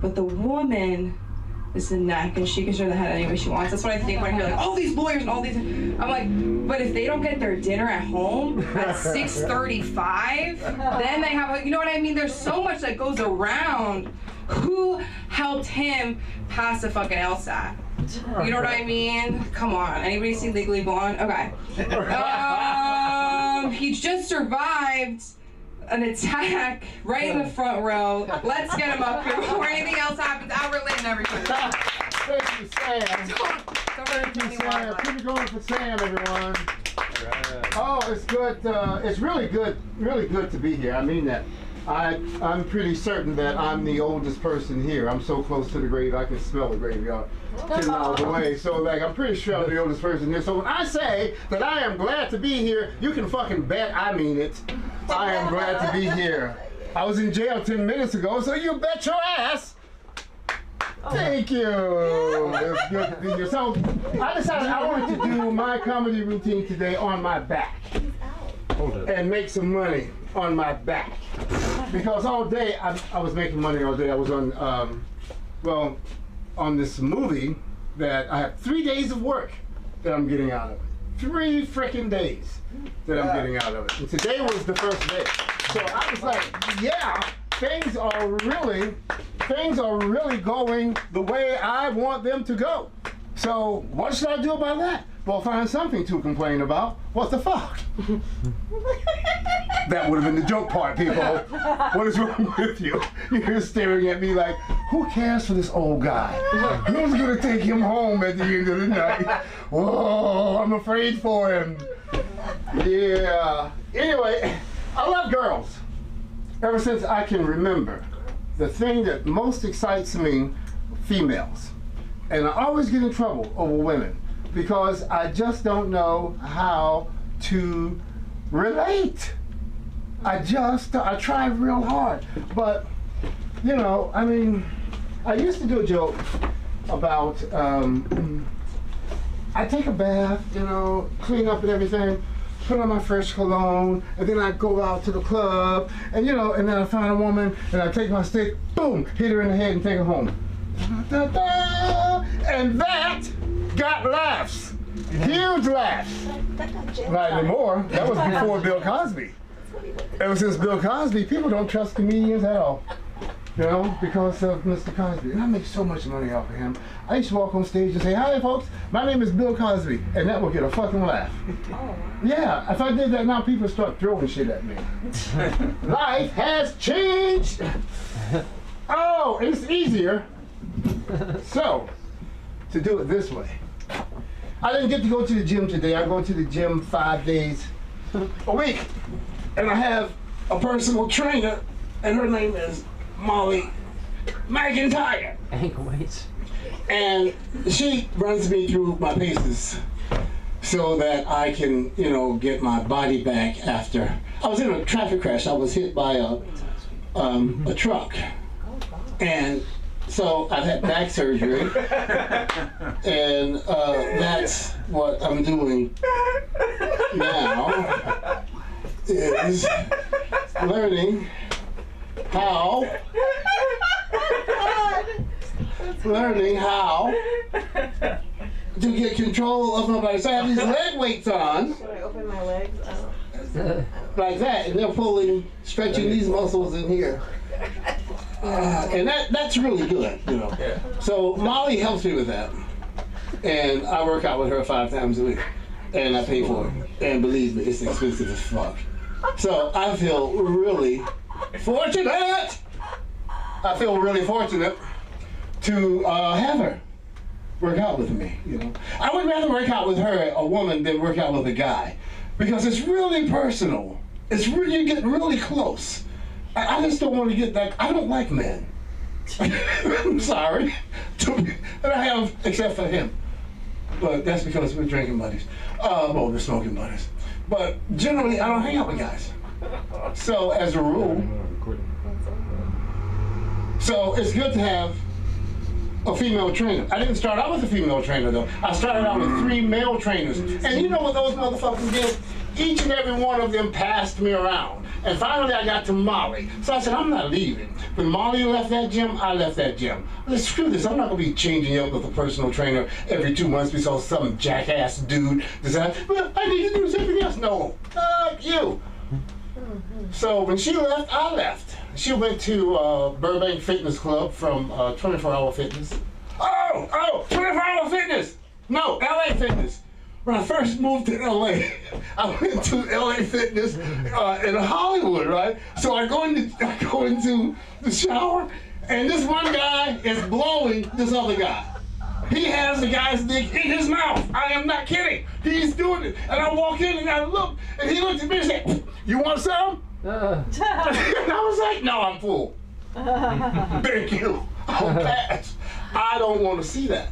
but the woman is the neck, and she can show the head any way she wants. That's what I think when I hear like all these lawyers and all these. I'm like, but if they don't get their dinner at home at 6:35, then they have, you know what I mean? There's so much that goes around. Who helped him pass the fucking LSAT? You know what I mean? Come on. Anybody see Legally Blonde? Okay. He just survived an attack right in the front row. Let's get him up here before anything else happens. Albert Lynn, everybody. Thank you, Sam. Don't let him tell me Sam. why. Keep it going for Sam, everyone. Oh, it's good. It's really good to be here. I mean that. I'm pretty certain that I'm the oldest person here. I'm so close to the grave, I can smell the graveyard 10 miles away. So, like, I'm pretty sure I'm the oldest person here. So when I say that I am glad to be here, you can fucking bet I mean it. I am glad to be here. I was in jail 10 minutes ago, so you bet your ass. Thank you. It's good to be here. So I decided I wanted to do my comedy routine today on my back and make some money on my back. Because all day, I was making money all day. I was on, on this movie that I have 3 days of work that I'm getting out of it. 3 freaking days that I'm getting out of it. And today was the first day. So I was like, yeah, things are really going the way I want them to go. So what should I do about that? Well, find something to complain about. What the fuck? That would have been the joke part, people. What is wrong with you? You're staring at me like, who cares for this old guy? Who's gonna take him home at the end of the night? Whoa, I'm afraid for him. Yeah. Anyway, I love girls. Ever since I can remember, the thing that most excites me, females. And I always get in trouble over women because I just don't know how to relate. I try real hard. But, you know, I mean, I used to do a joke about, I take a bath, you know, clean up and everything, put on my fresh cologne, and then I go out to the club, and you know, and then I find a woman, and I take my stick, boom, hit her in the head and take her home. Da, da, da. And that got laughs. Huge laughs. Not anymore. That was before Bill Cosby. Ever since Bill Cosby, people don't trust comedians at all. You know, because of Mr. Cosby. And I make so much money off of him. I used to walk on stage and say, hi folks, my name is Bill Cosby. And that will get a fucking laugh. Yeah, if I did that now, people start throwing shit at me. Life has changed. Oh, it's easier. So, to do it this way. I didn't get to go to the gym today. I go to the gym 5 days a week. And I have a personal trainer, and her name is Molly McIntyre. Ankle weights. And she runs me through my paces so that I can, you know, get my body back after. I was in a traffic crash. I was hit by a truck. And so I've had back surgery. And that's what I'm doing now, is learning how to get control of my body. So I have these leg weights on. Should I open my legs? Like that, and they're pulling, stretching these muscles in here. And that's really good, you know. Yeah. So Molly helps me with that. And I work out with her 5 times a week. And I pay for it. And believe me, it's expensive as fuck. So I feel really fortunate. I feel really fortunate to have her work out with me, you know. I would rather work out with her, a woman, than work out with a guy. Because it's really personal. It's really, you get really close. I just don't want to get that. I don't like men. I'm sorry. And I have, except for him. But that's because we're drinking buddies. Well, we're smoking buddies. But generally, I don't hang out with guys. So, as a rule, so it's good to have a female trainer. I didn't start out with a female trainer, though. I started out with 3 male trainers. And you know what those motherfuckers did? Each and every one of them passed me around. And finally, I got to Molly. So I said, I'm not leaving. When Molly left that gym, I left that gym. I said, screw this. I'm not going to be changing up with a personal trainer every 2 months because some jackass dude decides, well, I need to do something else. No, fuck you. So when she left, I left. She went to Burbank Fitness Club from 24 Hour Fitness. 24 Hour Fitness! No, LA Fitness. When I first moved to LA, I went to LA Fitness in Hollywood, right? So I go into the shower, and this one guy is blowing this other guy. He has the guy's dick in his mouth. I am not kidding. He's doing it. And I walk in and I look, and he looked at me and said, you want some? And I was like, no, I'm full. Thank you. I'll pass. I don't want to see that.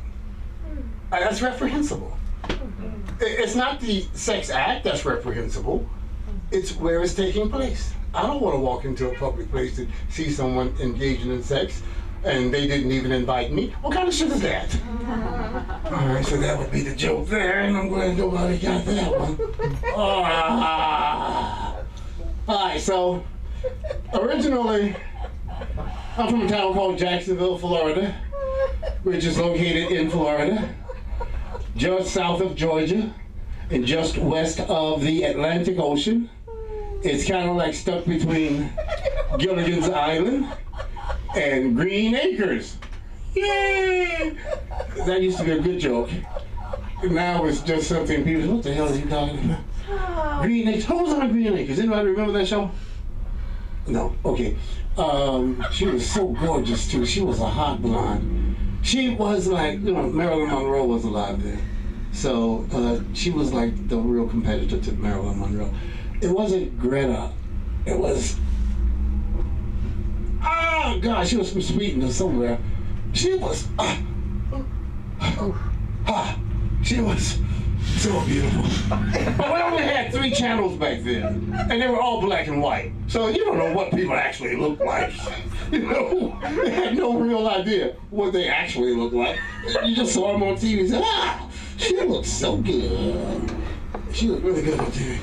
That's reprehensible. It's not the sex act that's reprehensible. It's where it's taking place. I don't want to walk into a public place to see someone engaging in sex and they didn't even invite me. What kind of shit is that? All right, so that would be the joke there, and I'm glad nobody got that one. All right, so originally, I'm from a town called Jacksonville, Florida, which is located in Florida, just south of Georgia, and just west of the Atlantic Ocean. It's kind of like stuck between Gilligan's Island, and Green Acres. Yay! That used to be a good joke. Now it's just something people say, what the hell is he talking about? Green Acres. Who was on Green Acres? Anybody remember that show? No. Okay. She was so gorgeous too. She was a hot blonde. She was like, Marilyn Monroe was alive then. So she was like the real competitor to Marilyn Monroe. It wasn't Greta. It was, oh gosh, she was from Sweden or somewhere. She was, she was so beautiful. But we only had 3 channels back then, and they were all black and white. So you don't know what people actually look like. They had no real idea what they actually look like. You just saw them on TV and said, she looks so good. She looked really good on TV.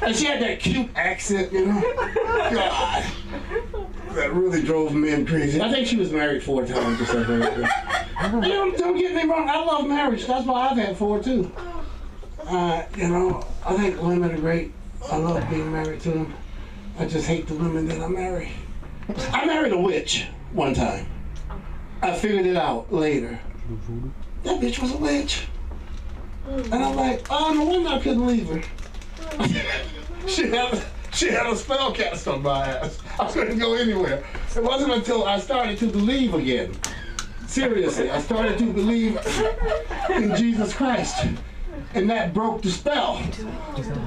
And she had that cute accent, God. That really drove men crazy. I think she was married 4 times or something like that. Don't get me wrong, I love marriage. That's why I've had 4 too. I think women are great. I love being married to them. I just hate the women that I marry. I married a witch one time. I figured it out later. That bitch was a witch. And I'm like, no wonder I couldn't leave her. She had a spell cast on my ass. I couldn't go anywhere. It wasn't until I started to believe again. Seriously, I started to believe in Jesus Christ. And that broke the spell.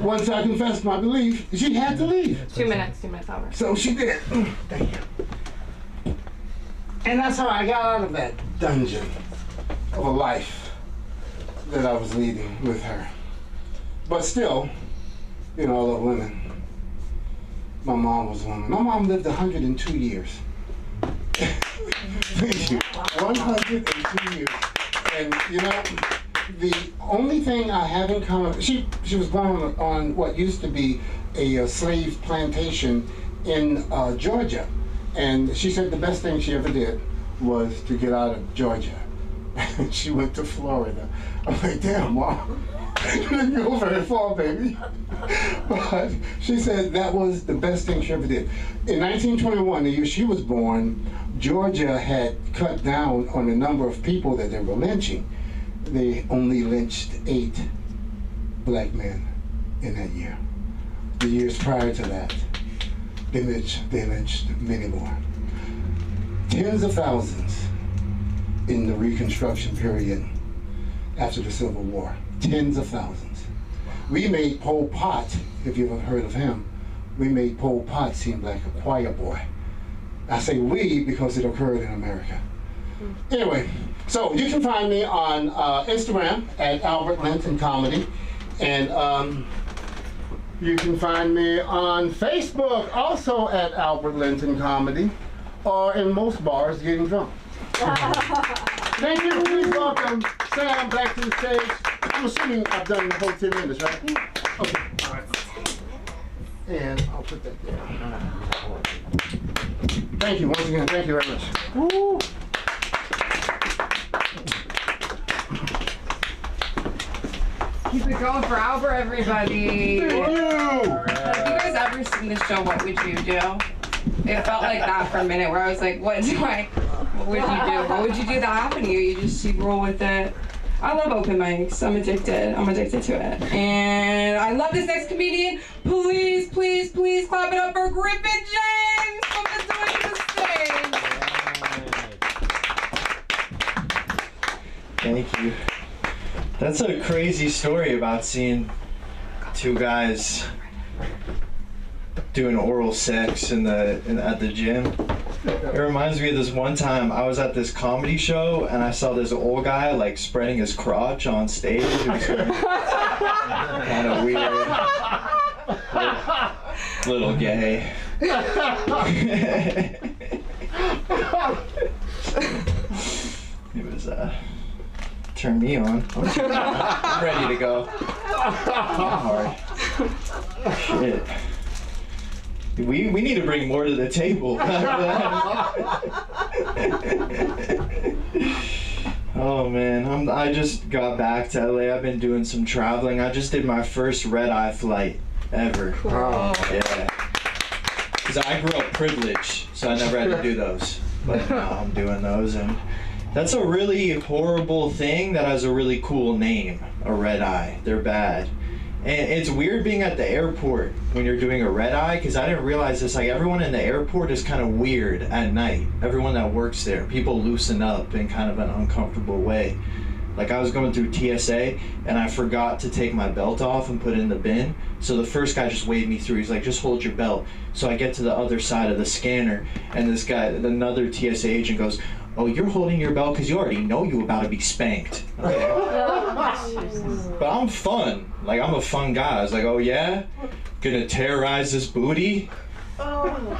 Once I confessed my belief, she had to leave. 2 minutes over. So she did. Thank you. And that's how I got out of that dungeon of a life that I was leading with her. But still, I love women. My mom was a woman. My mom lived 102 years. Thank you. 102 years. And the only thing I have in common, she was born on what used to be a slave plantation in Georgia. And she said the best thing she ever did was to get out of Georgia. She went to Florida. I'm like, damn, Mom, you didn't go very far, baby. But she said that was the best thing she ever did. In 1921, the year she was born, Georgia had cut down on the number of people that they were lynching. They only lynched 8 black men in that year. The years prior to that, they lynched many more. Tens of thousands in the Reconstruction period after the Civil War. Tens of thousands. We made Pol Pot, if you've ever heard of him, we made Pol Pot seem like a choir boy. I say we because it occurred in America. Anyway, so you can find me on Instagram at Albert Linton Comedy, and you can find me on Facebook also at Albert Linton Comedy, or in most bars getting drunk. Thank you. Please welcome Sam back to the stage. I'm assuming I've done the whole 10 minutes, right? Okay. All right. And I'll put that there. Thank you once again. Thank you very much. Woo. Keep it going for Albert, everybody. Thank you. Have you guys ever seen the show What Would You Do? It felt like that for a minute where I was like, what would you do? What would you do that happened to you? You roll with it. I love open mics. I'm addicted. To it. And I love this next comedian. Please, please, please clap it up for Griffin James from the Doing the Stage. Thank you. That's a crazy story about seeing 2 guys doing oral sex at the gym. It reminds me of this one time I was at this comedy show and I saw this old guy like spreading his crotch on stage. It was kind of weird. Little gay. It was turned me on. I'm ready to go. Hard. Shit. We need to bring more to the table. Oh man, I just got back to LA. I've been doing some traveling. I just did my first red-eye flight ever. Cool. Yeah. Because I grew up privileged, so I never had to do those. But now I'm doing those, and that's a really horrible thing that has a really cool name, a red eye. They're bad. And it's weird being at the airport when you're doing a red eye, because I didn't realize this. Like, everyone in the airport is kind of weird at night. Everyone that works there, people loosen up in kind of an uncomfortable way. Like, I was going through TSA, and I forgot to take my belt off and put it in the bin. So the first guy just waved me through. He's like, just hold your belt. So I get to the other side of the scanner, and this guy, another TSA agent goes, oh, you're holding your belt because you already know you about to be spanked. Okay. But I'm fun. Like, I'm a fun guy. I was like, oh yeah? Gonna terrorize this booty?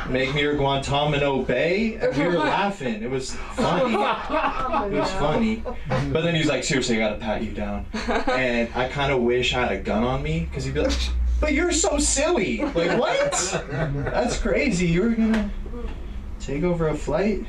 Make me your Guantanamo Bay? And we were laughing. It was funny. It was funny. But then he's like, seriously, I gotta pat you down. And I kind of wish I had a gun on me, because he'd be like, but you're so silly. Like, what? That's crazy. You were gonna take over a flight?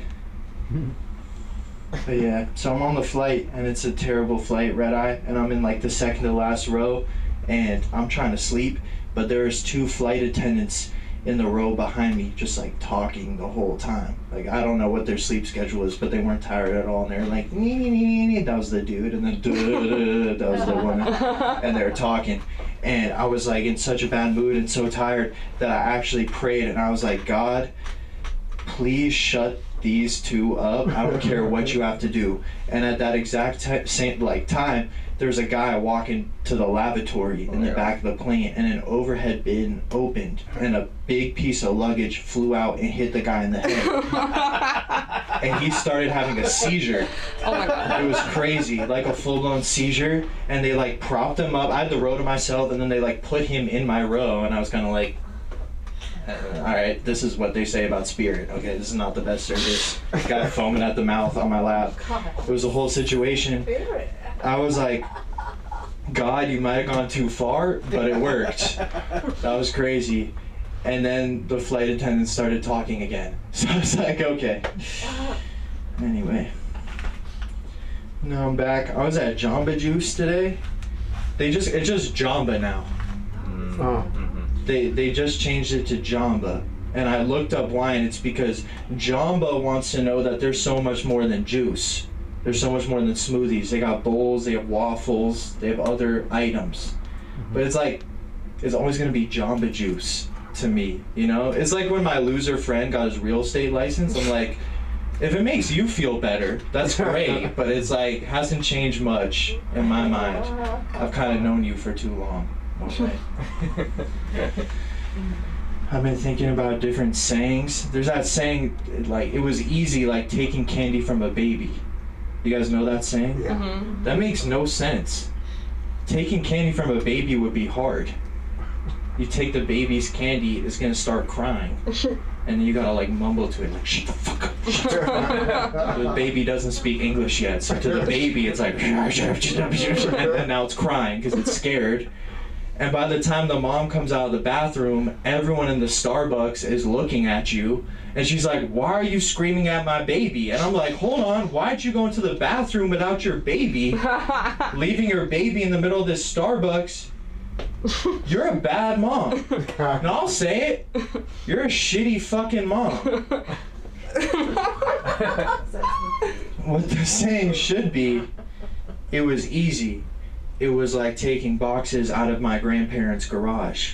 But yeah, so I'm on the flight, and it's a terrible flight, red eye, and I'm in like the second to last row, and I'm trying to sleep, but there's 2 flight attendants in the row behind me just like talking the whole time. Like, I don't know what their sleep schedule is, but they weren't tired at all, and they were like, nee, that was the dude, and then that was the woman, and they were talking. And I was like in such a bad mood and so tired that I actually prayed, and I was like, God, please shut these 2 up. I don't care what you have to do. And at that exact time, there's a guy walking to the lavatory in the back of the plane, and an overhead bin opened, and a big piece of luggage flew out and hit the guy in the head. And he started having a seizure. Oh my God. It was crazy, like a full-blown seizure. And they like propped him up. I had the row to myself, and then they like put him in my row, and I was kind of like, all right, this is what they say about Spirit. Okay, this is not the best service. Guy foaming at the mouth on my lap. It was a whole situation. I was like, God, you might have gone too far, but it worked. That was crazy. And then the flight attendant started talking again. So I was like, okay. Anyway. Now I'm back. I was at Jamba Juice today. It's just Jamba now. Oh. They just changed it to Jamba. And I looked up why, and it's because Jamba wants to know that there's so much more than juice. There's so much more than smoothies. They got bowls, they have waffles, they have other items. But it's like, it's always gonna be Jamba Juice to me, you know? It's like when my loser friend got his real estate license, I'm like, if it makes you feel better, that's great, but it's like, hasn't changed much in my mind. I've kind of known you for too long. Okay. I've been thinking about different sayings. There's that saying, like, it was easy, like taking candy from a baby. You guys know that saying? Yeah. Mm-hmm. That makes no sense. Taking candy from a baby would be hard. You take the baby's candy, it's gonna start crying. And then you gotta like mumble to it, like, shut the fuck up. Shut the fuck up. The baby doesn't speak English yet, so to the baby it's like, and then now it's crying because it's scared. And by the time the mom comes out of the bathroom, everyone in the Starbucks is looking at you. And she's like, why are you screaming at my baby? And I'm like, hold on, why'd you go into the bathroom without your baby? Leaving your baby in the middle of this Starbucks? You're a bad mom. And I'll say it. You're a shitty fucking mom. What the saying should be, it was easy. It was like taking boxes out of my grandparents' garage.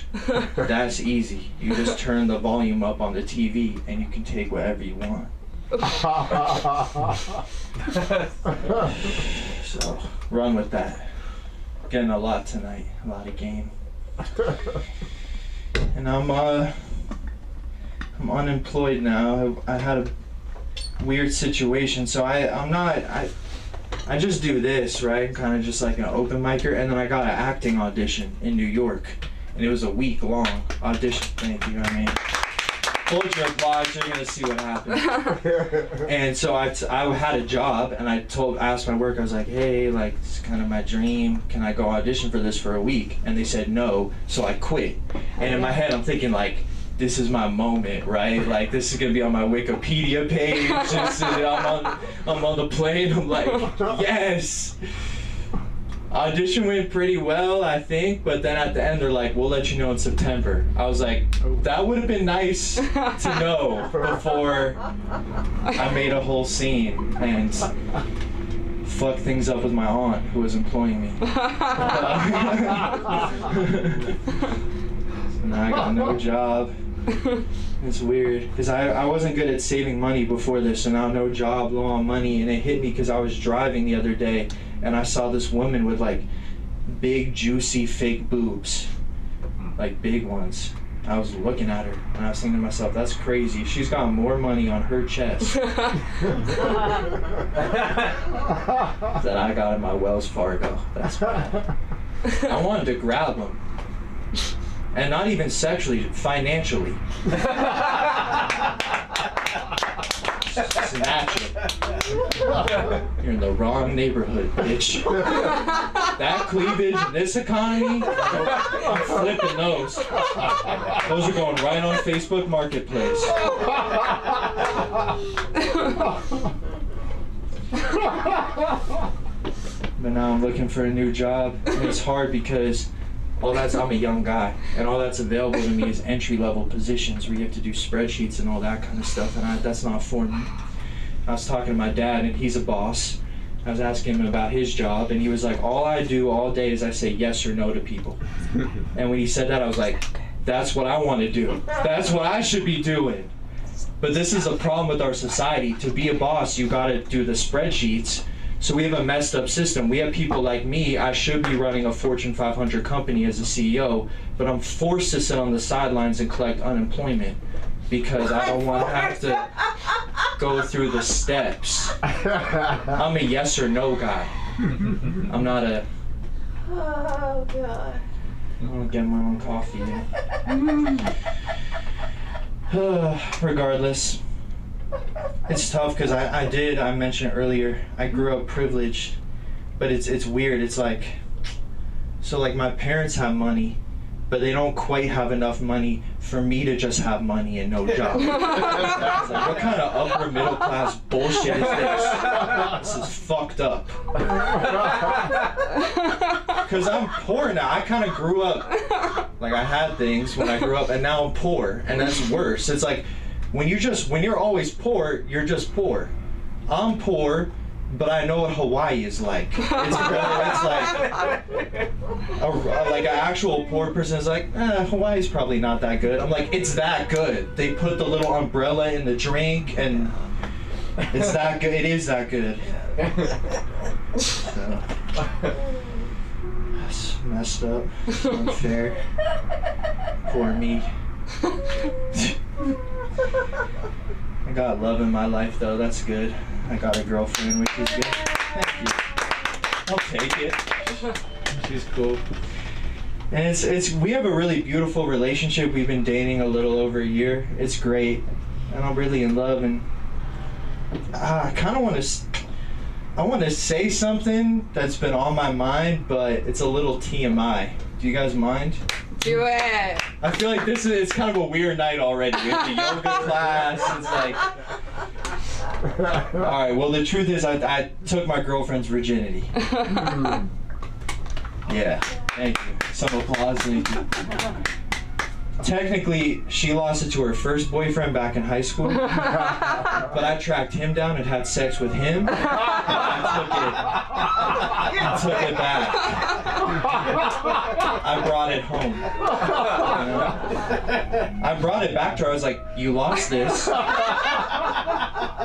That's easy. You just turn the volume up on the TV and you can take whatever you want. So, run with that. Getting a lot tonight, a lot of game. And I'm unemployed now. I had a weird situation, so I just do this, right? Kind of just like an open micer, and then I got an acting audition in New York, and it was a week-long audition. Thank you, I mean, hold your applause, you're gonna see what happens. And so I had a job, and I asked my work, I was like, hey, like, this is kind of my dream, can I go audition for this for a week? And they said no, so I quit. And in my head, I'm thinking like, this is my moment, right? Like, this is gonna be on my Wikipedia page. I'm on the plane. I'm like, yes. Audition went pretty well, I think, but then at the end they're like, we'll let you know in September. I was like, that would have been nice to know before I made a whole scene and fuck things up with my aunt who was employing me. So now I got no job. It's weird because I wasn't good at saving money before this, so now no job, low on money, and it hit me because I was driving the other day and I saw this woman with like big juicy fake boobs, like big ones. I was looking at her and I was thinking to myself, that's crazy. She's got more money on her chest than I got in my Wells Fargo. That's bad. I wanted to grab them. And not even sexually, financially. Snatch it. You're in the wrong neighborhood, bitch. That cleavage in this economy, I'm flipping those. Those are going right on Facebook Marketplace. But now I'm looking for a new job, and it's hard because I'm a young guy, and all that's available to me is entry-level positions where you have to do spreadsheets and all that kind of stuff, and that's not for me. I was talking to my dad, and he's a boss. I was asking him about his job, and he was like, all I do all day is I say yes or no to people. And when he said that, I was like, that's what I want to do. That's what I should be doing. But this is a problem with our society. To be a boss, you gotta do the spreadsheets. So we have a messed up system. We have people like me. I should be running a Fortune 500 company as a CEO, but I'm forced to sit on the sidelines and collect unemployment because I don't want to have to go through the steps. I'm a yes or no guy. I'm not a... Oh, God. I don't get my own coffee. Regardless. It's tough because I mentioned earlier, I grew up privileged, but it's weird. It's like, so like my parents have money, but they don't quite have enough money for me to just have money and no job. It's like, what kind of upper middle class bullshit is this? This is fucked up. Because I'm poor now. I kind of grew up, like I had things when I grew up, and now I'm poor, and that's worse. It's like, when you're always poor, you're just poor. I'm poor, but I know what Hawaii is like. It's like an actual poor person is like, Hawaii's probably not that good. I'm like, it's that good. They put the little umbrella in the drink, and it's that good. It is that good. So, that's messed up. It's unfair. Poor me. I got love in my life though, that's good. I got a girlfriend, which is good. Thank you. I'll take it. She's cool. And we have a really beautiful relationship. We've been dating a little over a year. It's great. And I'm really in love, and I kind of want to say something that's been on my mind, but it's a little TMI. Do you guys mind? Do it. I feel like it's kind of a weird night already. We have the yoga class. It's like, all right. Well, the truth is, I took my girlfriend's virginity. Yeah. Thank you. Some applause. Thank you. Technically, she lost it to her first boyfriend back in high school, but I tracked him down and had sex with him. I took it back. I brought it home. I brought it back to her. I was like, you lost this.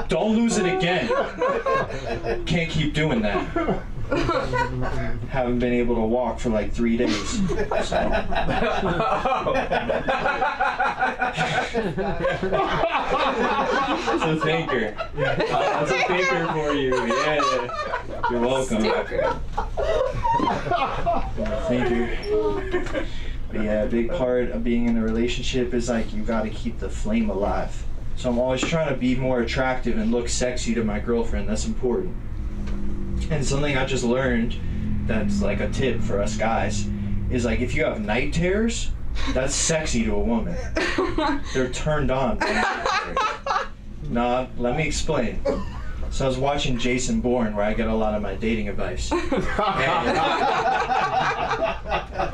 Don't lose it again. Can't keep doing that. Haven't been able to walk for like 3 days. So. That's a thinker. That's a thinker for you. Yeah. You're welcome. Thinker. But yeah, a big part of being in a relationship is like you gotta keep the flame alive. So I'm always trying to be more attractive and look sexy to my girlfriend. That's important. And something I just learned that's like a tip for us guys is like if you have night terrors, that's sexy to a woman. They're turned on. Nah, let me explain. So I was watching Jason Bourne, where I get a lot of my dating advice. And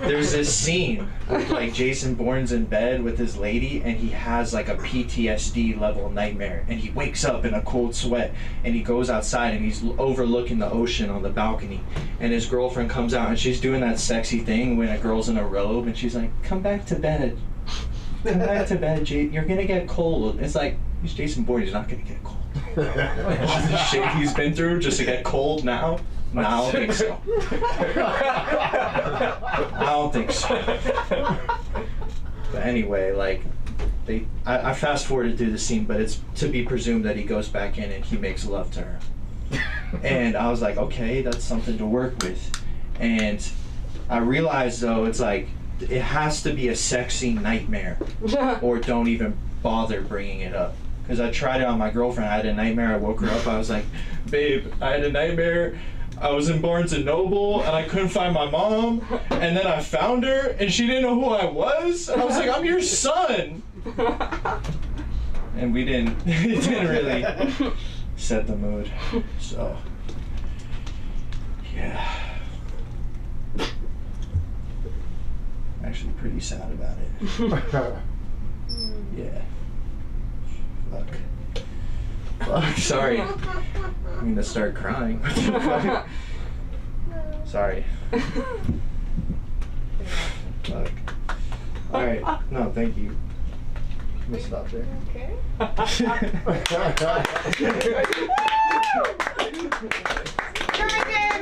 there's this scene with like Jason Bourne's in bed with his lady, and he has like a PTSD level nightmare, and he wakes up in a cold sweat, and he goes outside and he's overlooking the ocean on the balcony, and his girlfriend comes out and she's doing that sexy thing when a girl's in a robe, and she's like, "Come back to bed, you're gonna get cold." It's like, he's Jason Bourne, he's not gonna get cold. All the shit he's been through just to get cold now? No, I don't think so. I don't think so. But anyway, like, I fast forwarded through the scene, but it's to be presumed that he goes back in and he makes love to her. And I was like, okay, that's something to work with. And I realized, though, it's like, it has to be a sexy nightmare, or don't even bother bringing it up. Because I tried it on my girlfriend. I had a nightmare. I woke her up. I was like, babe, I had a nightmare. I was in Barnes & Noble, and I couldn't find my mom. And then I found her, and she didn't know who I was. And I was like, I'm your son. And it didn't really set the mood. So, yeah. I'm actually pretty sad about it. Yeah. Fuck, sorry. I'm gonna start crying. Sorry. Fuck. Alright, no, thank you. I'm gonna stop there. Okay.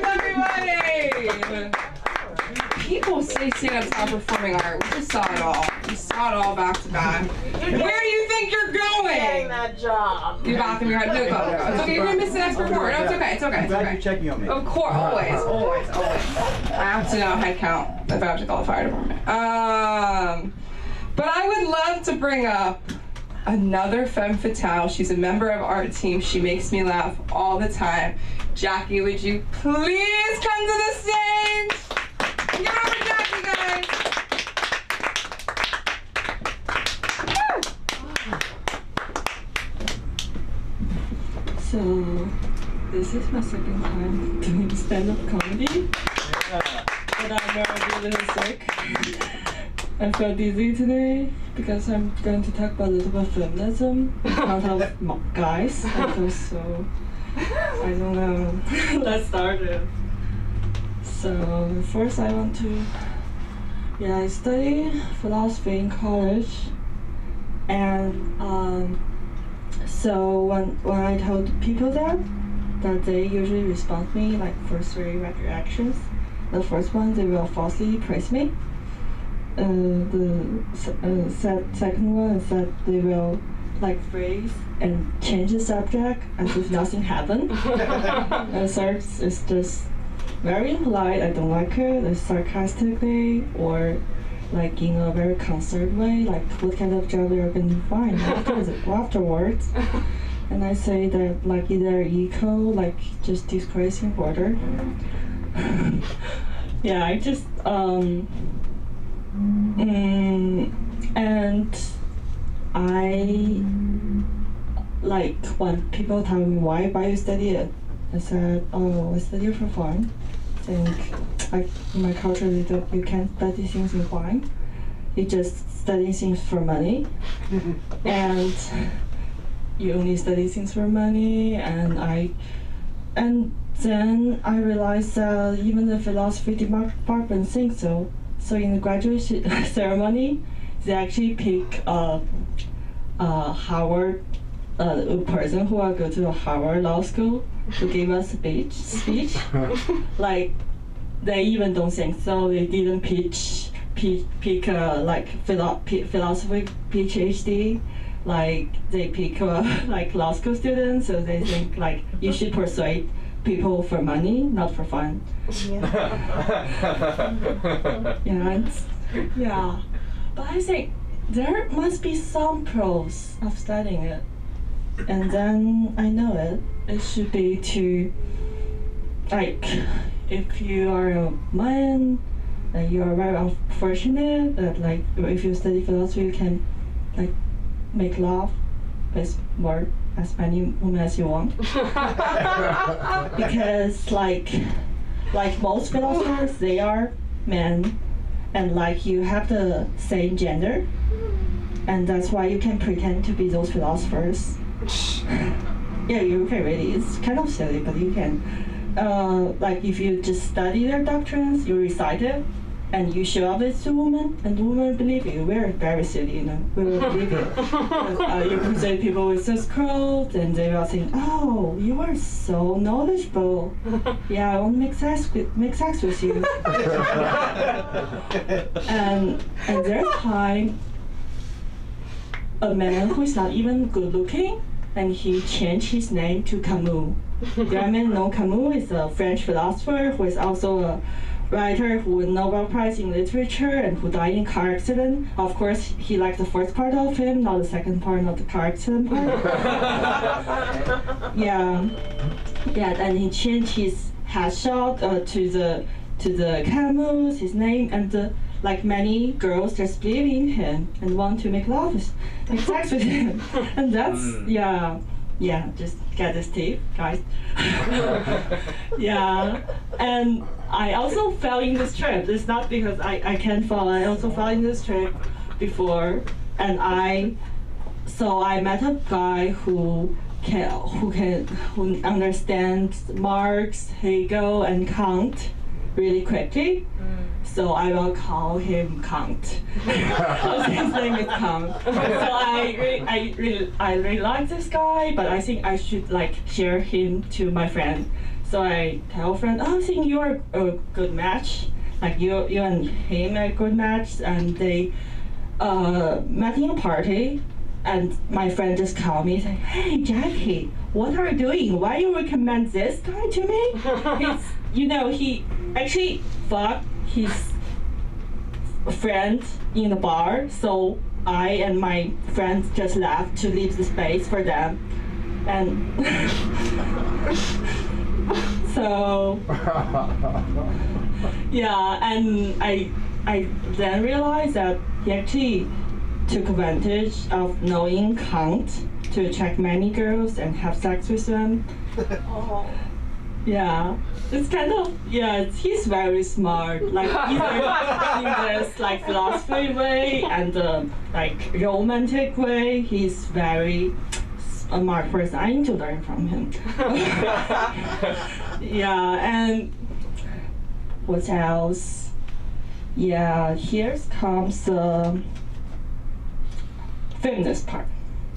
Everybody! People say stand-up's not performing art. We just saw it all. We saw it all back to back. Where do you think you're going? Getting that job. You're back in your head. No, go. It's okay. You're gonna miss the next performer. No, it's okay. It's okay. It's Glad okay. you're checking on me. Of course, always. I have to know head count if I have to call the fire department. But I would love to bring up another femme fatale. She's a member of our team. She makes me laugh all the time. Jackie, would you please come to the stage? Give it over to Jackie, guys. So, this is my second time doing stand-up comedy. But I'm already a little sick. I feel dizzy today because I'm going to talk about a little bit of feminism in front of guys. I feel so, I don't know. Let's start it. So first I want to, I study philosophy in college, and so when I told people that they usually respond to me like for three reactions. The first one, they will falsely praise me. The second one is that they will like phrase and change the subject as if nothing happened. And third is just very impolite. I don't like it. It's sarcastically or like in a very concerned way, like what kind of job you're going to find afterwards. And I say that like either eco, like just disgracing border. Yeah, I just and I like when people tell me why you study it, I said, oh, I study it for fun. I think like in my culture you can't study things in fun. You just study things for money. And you only study things for money, and then I realized that even the philosophy department thinks so. So in the graduation ceremony, they actually pick Harvard, a person who will go to Harvard Law School to give a speech. Like they even don't think so. They didn't pick like philosophy PhD. Like they pick like law school students. So they think like you should persuade people for money, not for fun. Yeah, but I think there must be some pros of studying it, and then I know it should be to, like, if you are a man, you are very unfortunate that like if you study philosophy you can like make love with more as many women as you want. Because like most philosophers, they are men, and like you have the same gender, and that's why you can pretend to be those philosophers. Yeah, you can really. It's kind of silly, but you can. Like if you just study their doctrines, you recite it, and you show up as a woman, and the women believe you. We're very silly, you know. We will believe you. You present people with this quote, and they will think, "Oh, you are so knowledgeable. Yeah, I want to make sex with you." and there's time a man who is not even good looking, and he changed his name to Camus. There are men know Camus is a French philosopher who is also a writer who won Nobel Prize in Literature and who died in car accident. Of course, he liked the first part of him, not the second part, not the car accident part. Yeah, and he changed his headshot to the Camus, his name, and like many girls just believe in him and want to make sex with him, and that's yeah, just get this tip, guys. Yeah, and I also fell in this trap. It's not because I can't fall. I also fell in this trap before, and I met a guy who understands Marx, Hegel, and Kant really quickly. So I will call him Kant. His name is Kant. So I really like this guy, but I think I should like share him to my friend. So I tell a friend, oh, I think you are a good match. Like you and him are a good match, and they met in a party. And my friend just called me and said, "Hey Jackie, what are you doing? Why you recommend this guy to me? He actually fucked his friend in the bar, so I and my friends just left to leave the space for them." And so yeah, and I then realized that he actually took advantage of knowing Kant to attract many girls and have sex with them. Oh. Yeah, it's kind of, he's very smart, like either in this like philosophy way and like romantic way. He's very smart person. I need to learn from him. Yeah, and what else? Yeah, here comes the feminist part.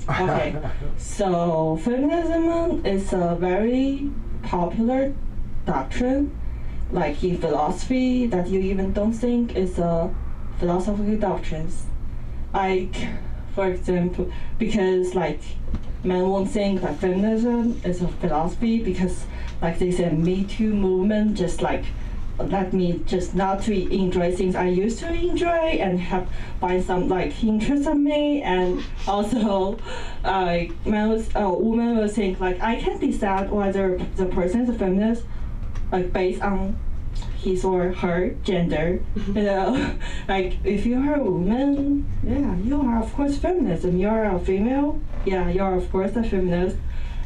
Okay, so feminism is a very popular doctrine, like in philosophy, that you even don't think is a philosophical doctrine. Like, for example, because like men won't think that feminism is a philosophy because like they say Me Too movement just like let me just not to enjoy things I used to enjoy and find some like interest in me, and also women will think like I can decide whether the person is a feminist like based on his or her gender. Like if you are a woman, yeah, you are of course feminism. You are a female, yeah, you are of course a feminist.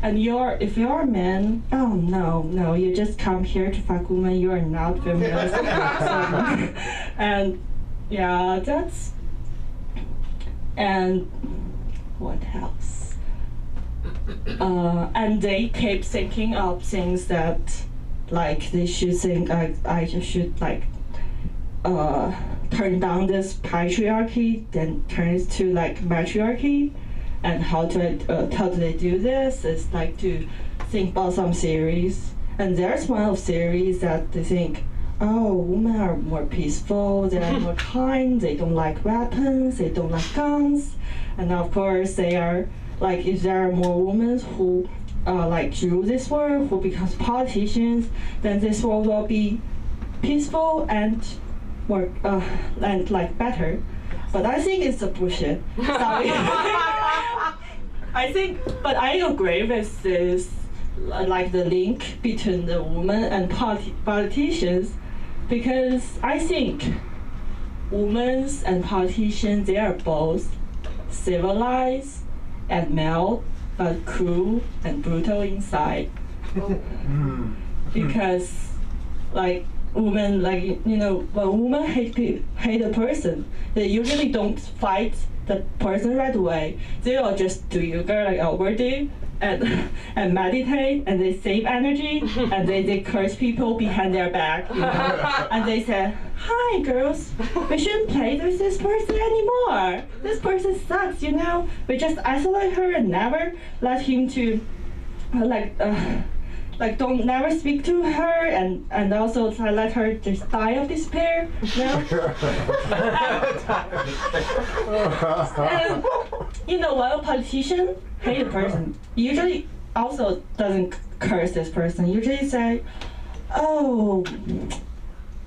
And if you're a man, oh no, you just come here to fuck women, you are not feminist. And yeah, and what else? And they keep thinking of things that like they should think I just should like turn down this patriarchy, then turn it to like matriarchy. And how do they do this? It's like to think about some theories. And there's one of theories that they think, oh, women are more peaceful, they are more kind, they don't like weapons, they don't like guns. And of course they are, like if there are more women who like rule this world, who becomes politicians, then this world will be peaceful and more, and like better. But I think it's a bullshit. Sorry. But I agree with this, like the link between the women and politicians, because I think women and politicians, they are both civilized and male but cruel and brutal inside. Because, like, women, like, you know, when women hate a person, they usually don't fight the person right away. They will just do yoga like Albert did and meditate, and they save energy, and they curse people behind their back, you know? And they say, hi girls, we shouldn't play with this person anymore. This person sucks, you know? We just isolate her and never let him to, don't never speak to her, and also let her just die of despair, you know? And, you know, while a politician hate a person, usually also doesn't curse this person. Usually say, oh,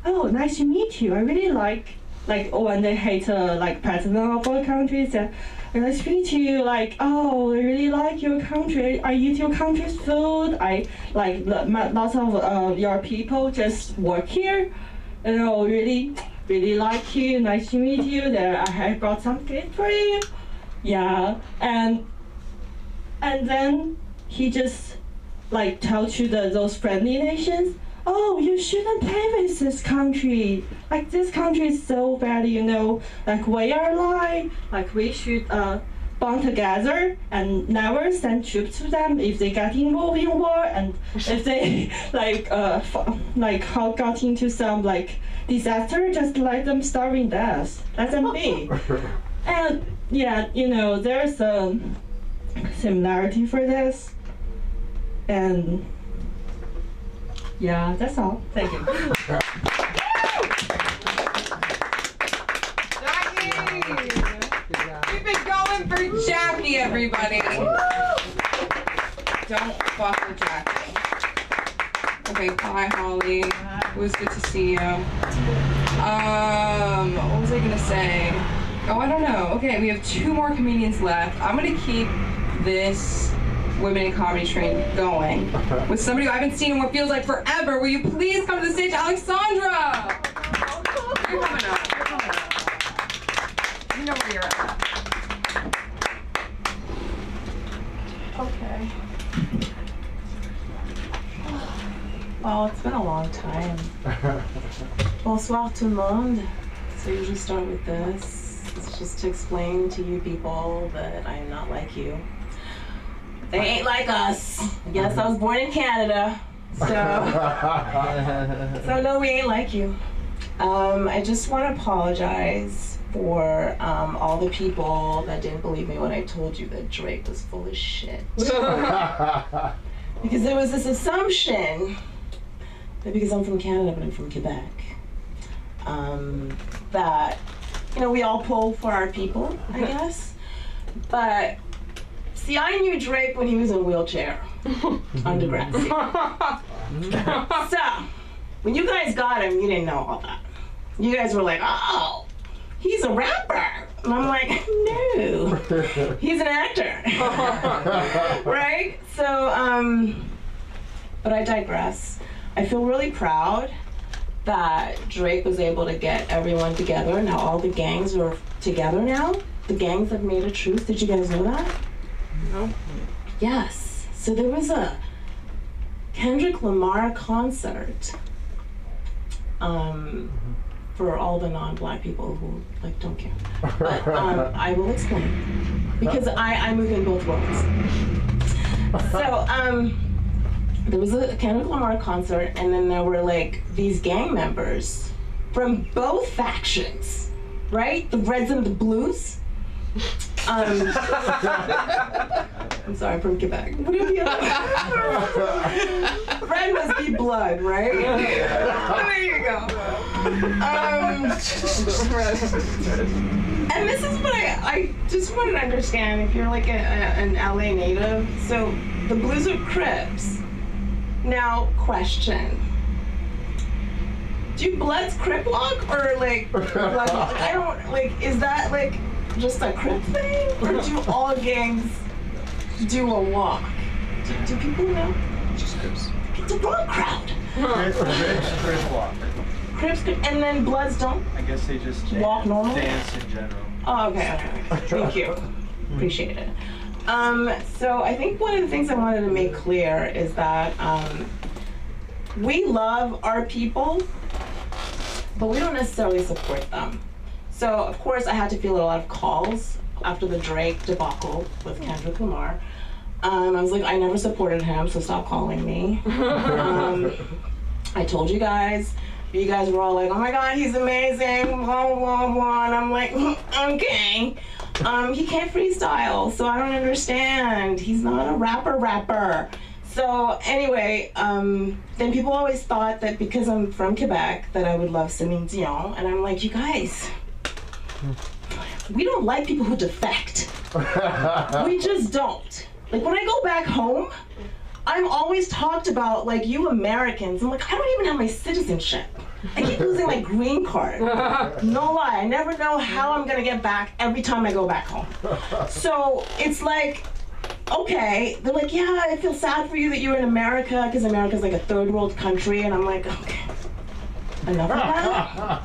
nice to meet you. I really like when they hate like president of a country, say, nice to meet you. Like, oh, I really like your country. I eat your country's food. I like lots of your people just work here. You know, really like you. Nice to meet you. There, I brought some gift for you. Yeah, and then he just like tell to those friendly nations, oh, you shouldn't play with this country. Like, this country is so bad, you know. Like, we are allied. Like, we should bond together and never send troops to them if they get involved in war, and if they got into some like disaster, just let them starve in death. Let them be. And yeah, you know, there's a similarity for this, and yeah, that's all. Thank you. We've been going for Jackie, everybody. Don't fuck with Jackie. Okay, bye, Holly. It was good to see you. What was I gonna say? Oh, I don't know. Okay, we have 2 more comedians left. I'm gonna keep this Women in Comedy train going with somebody who I haven't seen in what feels like forever. Will you please come to the stage, Alexandra? You're coming up. You know where you're at. Okay. Well, it's been a long time. Bonsoir tout le monde. So I usually start with this. It's just to explain to you people that I am not like you. They ain't like us. Yes, I was born in Canada. So no, we ain't like you. I just want to apologize for all the people that didn't believe me when I told you that Drake was full of shit. Because there was this assumption that because I'm from Canada, but I'm from Quebec, that, you know, we all pull for our people, I guess. But see, I knew Drake when he was in a wheelchair on Degrassi. So, when you guys got him, you didn't know all that. You guys were like, oh, he's a rapper. And I'm like, no, he's an actor. Right? So, but I digress. I feel really proud that Drake was able to get everyone together. Now all the gangs are together now. The gangs have made a truce. Did you guys know that? No. Yes. So there was a Kendrick Lamar concert for all the non-black people who like don't care. But I will explain because I move in both worlds. So there was a Kendrick Lamar concert, and then there were like these gang members from both factions, right? The Reds and the Blues. I'm sorry, I'm from Quebec. What have you? Red must be blood, right? There you go. And this is what I just wanted to understand, if you're like an LA native. So the Blues are Crips. Now, question. Do Bloods Crip walk or like Blood walk? I don't, like, is that like just a Crip thing? Or do all gangs do a walk? Do people know? Just Crips. It's a broad crowd. Crips walk. Crips, and then Bloods don't? I guess they just walk normally? dance in general. Oh, okay. Thank you. Appreciate it. So I think one of the things I wanted to make clear is that we love our people, but we don't necessarily support them. So of course I had to field a lot of calls after the Drake debacle with Kendrick Lamar. I was like, I never supported him, so stop calling me. I told you guys. You guys were all like, oh my God, he's amazing, blah, blah, blah. And I'm like, okay. He can't freestyle, so I don't understand. He's not a rapper. So anyway, then people always thought that because I'm from Quebec that I would love Celine Dion. And I'm like, you guys, we don't like people who defect. We just don't. Like when I go back home, I'm always talked about like you Americans. I'm like, I don't even have my citizenship. I keep losing my green card. No lie, I never know how I'm gonna get back every time I go back home. So it's like, okay, they're like, yeah, I feel sad for you that you're in America because America's like a third world country. And I'm like, okay, enough of that.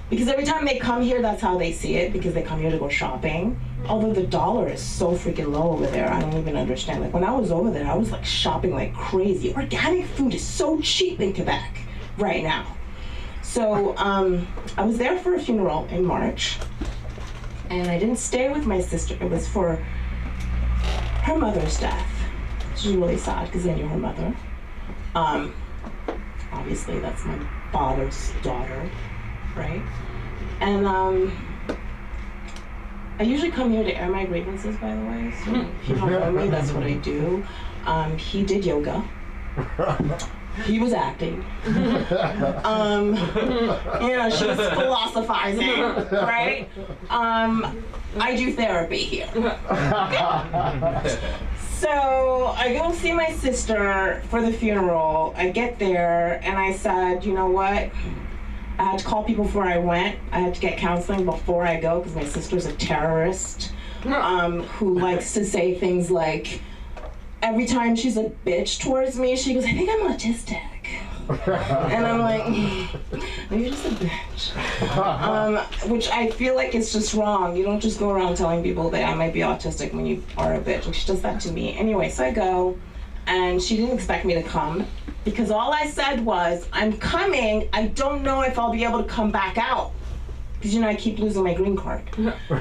Because every time they come here, that's how they see it, because they come here to go shopping. Although the dollar is so freaking low over there, I don't even understand. Like when I was over there, I was like shopping like crazy. Organic food is so cheap in Quebec right now. So I was there for a funeral in March, and I didn't stay with my sister. It was for her mother's death. Which is really sad because I knew her mother. Obviously, that's my father's daughter, right? And I usually come here to air my grievances, by the way. So if you don't know me, that's what I do. He did yoga. He was acting. You know, she was philosophizing, right? I do therapy here. So I go see my sister for the funeral. I get there and I said, you know what? I had to call people before I went. I had to get counseling before I go because my sister's a terrorist who likes to say things like, every time she's a bitch towards me, she goes, I think I'm autistic. And I'm like, maybe you're just a bitch. Which I feel like it's just wrong. You don't just go around telling people that I might be autistic when you are a bitch. Like she does that to me. Anyway, so I go, and she didn't expect me to come because all I said was, I'm coming. I don't know if I'll be able to come back out because, you know, I keep losing my green card.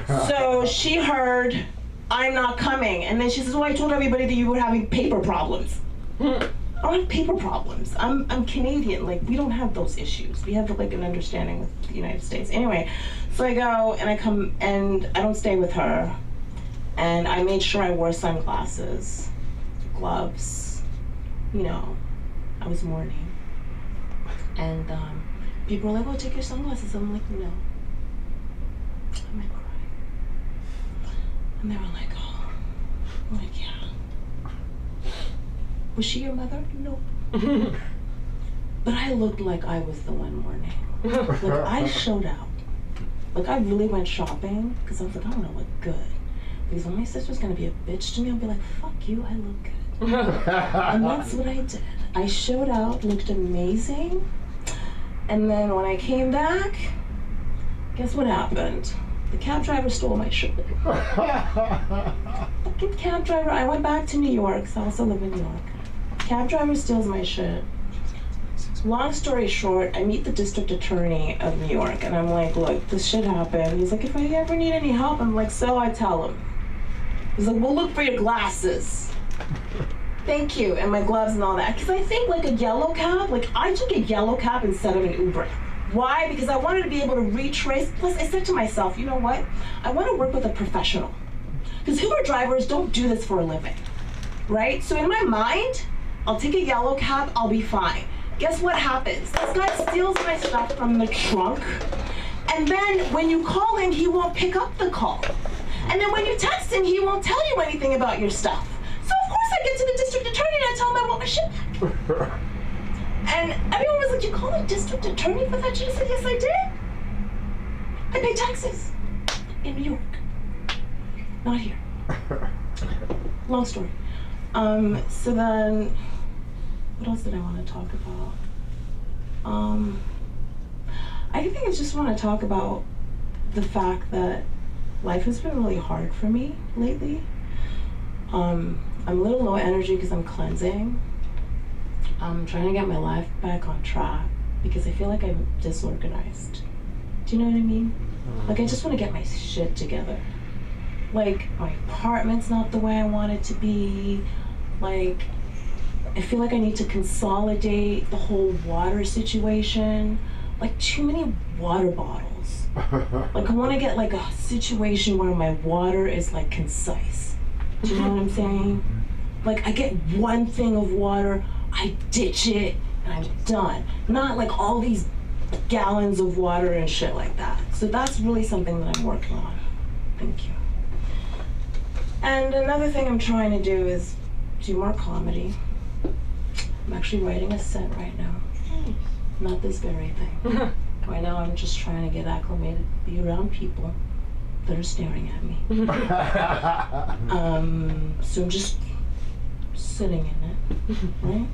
So she heard, I'm not coming. And then she says, well, I told everybody that you were having paper problems. I don't have paper problems. I'm Canadian. Like, we don't have those issues. We have, like, an understanding with the United States. Anyway, so I go, and I come, and I don't stay with her. And I made sure I wore sunglasses, gloves, you know, I was mourning. And people were like, oh, take your sunglasses. I'm like, no. I might cry. And they were like, oh. I'm like, yeah. Was she your mother? No. But I looked like I was the one mourning. Like I showed out. Like I really went shopping because I was like, I want to look good. Because when my sister's gonna be a bitch to me, I'll be like, fuck you, I look good. And that's what I did. I showed out, looked amazing. And then when I came back, guess what happened? The cab driver stole my shirt. Fucking cab driver. I went back to New York, so I also live in New York. Cab driver steals my shit. Long story short, I meet the district attorney of New York, and I'm like, look, this shit happened. He's like, if I ever need any help, I'm like, so I tell him. He's like, well, look for your glasses. Thank you, and my gloves and all that. Because I think like a yellow cab, like I took a yellow cab instead of an Uber. Why? Because I wanted to be able to retrace. Plus, I said to myself, you know what? I want to work with a professional. Because Uber drivers don't do this for a living, right? So in my mind, I'll take a yellow cab, I'll be fine. Guess what happens? This guy steals my stuff from the trunk, and then when you call him, he won't pick up the call. And then when you text him, he won't tell you anything about your stuff. So of course I get to the district attorney and I tell him I want my shit back. And everyone was like, you called a district attorney for that shit? I said, yes, I did. I pay taxes in New York, not here. Long story. So then, what else did I want to talk about? I think I just want to talk about the fact that life has been really hard for me lately. I'm a little low energy because I'm cleansing. I'm trying to get my life back on track because I feel like I'm disorganized. Do you know what I mean? Like, I just want to get my shit together. Like, my apartment's not the way I want it to be. Like, I feel like I need to consolidate the whole water situation. Like, too many water bottles. Like, I want to get like a situation where my water is like concise. Do you know what I'm saying? Like, I get one thing of water, I ditch it, and I'm done. Not like all these gallons of water and shit like that. So that's really something that I'm working on. Thank you. And another thing I'm trying to do is do more comedy. I'm actually writing a set right now. Not this very thing. Right now I'm just trying to get acclimated, be around people that are staring at me. So I'm just sitting in it, right?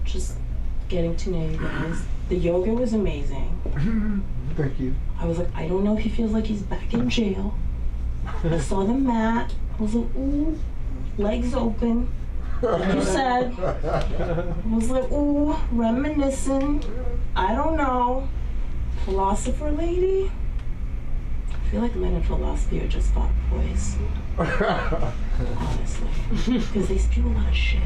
Just getting to know you guys. The yoga was amazing. Thank you. I was like, I don't know if he feels like he's back in jail. I saw the mat. I was like, ooh, legs open. Like you said. I was like, ooh, reminiscing. I don't know. Philosopher lady? I feel like men in philosophy are just fuck boys. Honestly. Because they spew a lot of shit.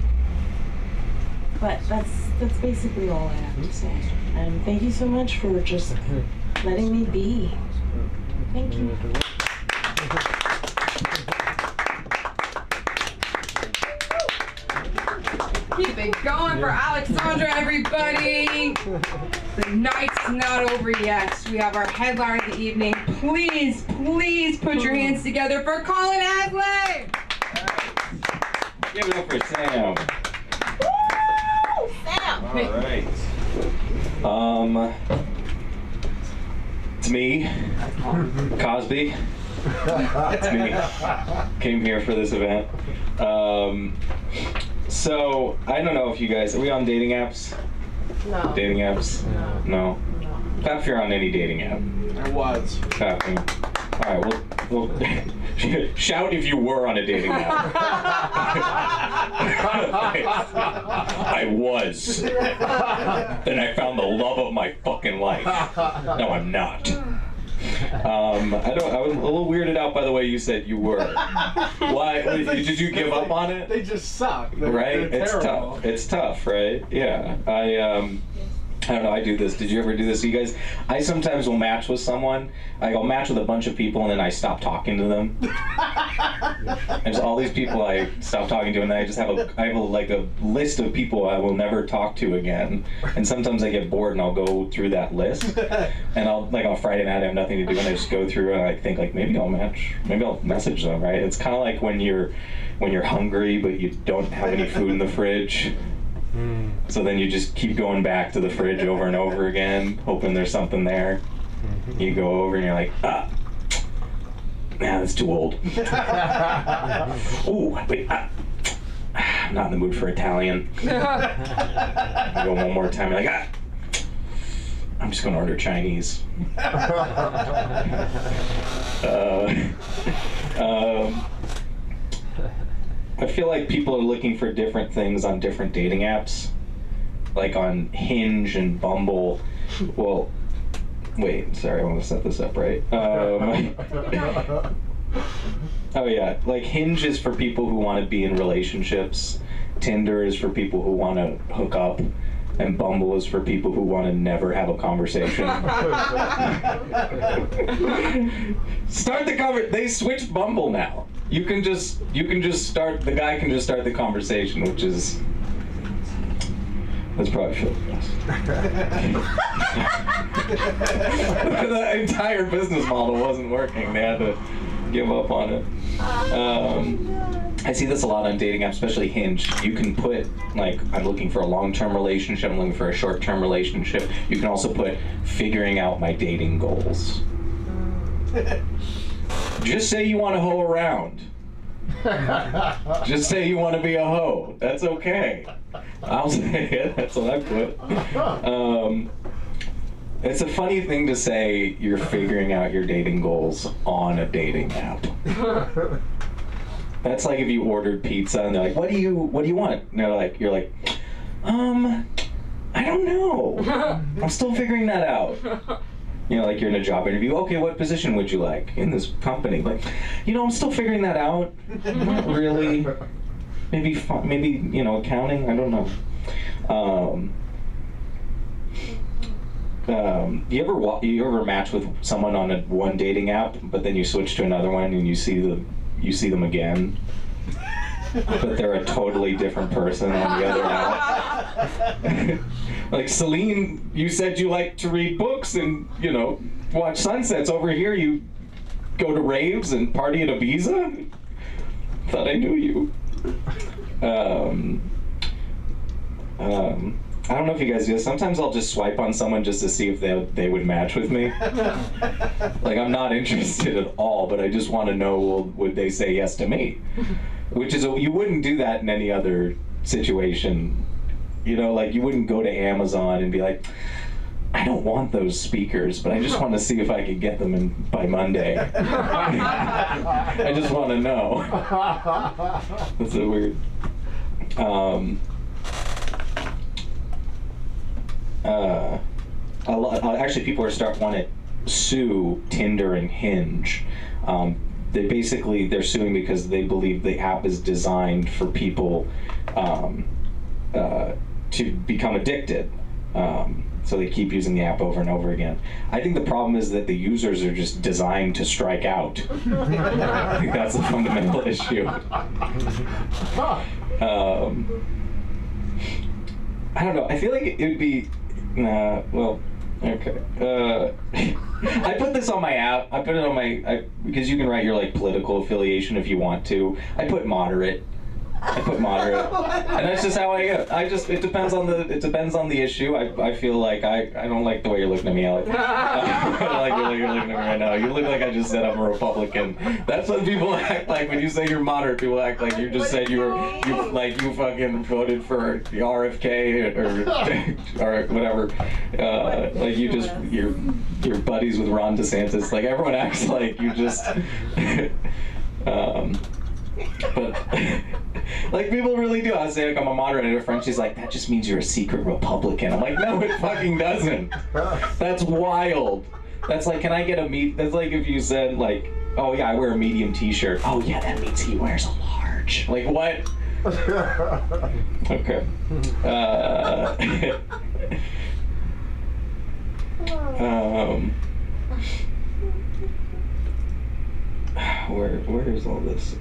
But that's basically all I have to say. And thank you so much for just letting me be. Thank you. Keep it going for Alexandra, everybody. The night's not over yet. We have our headliner of the evening. Please, please put your hands together for Colin Hadley. Give it up for Sam. Woo! Sam! All right. It's me, Cosby. It's me. Came here for this event. So, I don't know if you guys, are we on dating apps? No. Dating apps? No. Not if you're on any dating app. I was. Alright, we'll shout if you were on a dating app. I was. Then I found the love of my fucking life. No, I'm not. I was a little weirded out by the way you said you were. Why? Did you give up on it? They just suck. Right? They're It's terrible. tough. It's tough, right? Yeah. I don't know, I do this. Did you ever do this? You guys, I sometimes will match with someone. I'll match with a bunch of people and then I stop talking to them. There's all these people I stop talking to and then I just have a list of people I will never talk to again. And sometimes I get bored and I'll go through that list. And I'll, like on Friday night I have nothing to do and I just go through and I think like maybe I'll message them, right? It's kind of like when you're hungry but you don't have any food in the fridge. So then you just keep going back to the fridge over and over again, hoping there's something there. You go over and you're like, nah, that's too old. Ooh, wait, I'm not in the mood for Italian. You go one more time, you're like, I'm just gonna order Chinese. I feel like people are looking for different things on different dating apps, like on Hinge and Bumble. Well, wait, sorry, I want to set this up right. Oh yeah, like Hinge is for people who want to be in relationships, Tinder is for people who want to hook up, and Bumble is for people who want to never have a conversation. Start the conversation. They switched Bumble now. You can just start. The guy can just start the conversation, which is that's probably for the best. The entire business model wasn't working. They had to give up on it. I see this a lot on dating apps, especially Hinge. You can put, like, I'm looking for a long-term relationship, I'm looking for a short-term relationship. You can also put figuring out my dating goals. Just say you want to hoe around. Just say you want to be a hoe. That's okay. I'll say it. That's what I put. It's a funny thing to say you're figuring out your dating goals on a dating app. That's like if you ordered pizza and they're like, what do you want? And you're like, I don't know. I'm still figuring that out. You know, like you're in a job interview. Okay, what position would you like in this company? Like, I'm still figuring that out. Not really. Maybe accounting. I don't know. You ever match with someone on one dating app, but then you switch to another one and you see them again, but they're a totally different person on the other app. Like Celine, you said you like to read books and watch sunsets. Over here, you go to raves and party at Ibiza. Thought I knew you. I don't know if you guys do this. Sometimes I'll just swipe on someone just to see if they would match with me. Like, I'm not interested at all, but I just want to know, well, would they say yes to me? Which is, you wouldn't do that in any other situation. Like you wouldn't go to Amazon and be like, I don't want those speakers, but I just want to see if I could get them by Monday. I just want to know. That's so weird. Actually, people want to sue Tinder and Hinge. They're suing because they believe the app is designed for people to become addicted. So they keep using the app over and over again. I think the problem is that the users are just designed to strike out. I think that's the fundamental issue. I don't know. I feel like it would be, well, okay. I put this on my app. I put it on because you can write your political affiliation if you want to. I put moderate. And that's just how I am. It depends on the issue. I feel like I don't like the way you're looking at me, Alec. I don't like the way you're looking at me right now. You look like I just said I'm a Republican. That's what people act like when you say you're moderate. People act like you just said you fucking voted for the RFK or whatever. Like you're buddies with Ron DeSantis. Like everyone acts like you just. But like people really do. I was saying, like, I'm a moderate, and her friend, she's like, that just means you're a secret Republican. I'm like, no, it fucking doesn't. That's wild. That's like, can I get a meat? That's like if you said like, oh yeah, I wear a medium T-shirt. Oh yeah, that means he wears a large. Like what? Okay. Where is all this?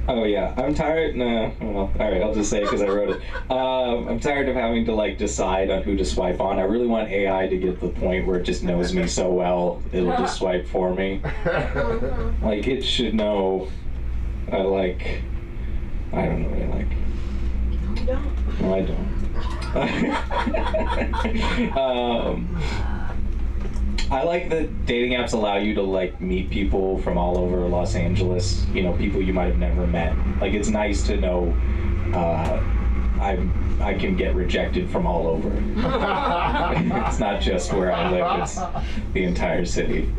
Oh yeah, I'm tired. No, well, all right, I'll just say it because I wrote it. I'm tired of having to decide on who to swipe on. I really want AI to get to the point where it just knows me so well it'll just swipe for me. Like it should know. I don't know what I like. No, you don't. No, I don't. I like that dating apps allow you to meet people from all over Los Angeles. People you might have never met. Like it's nice to know I can get rejected from all over. It's not just where I live; it's the entire city.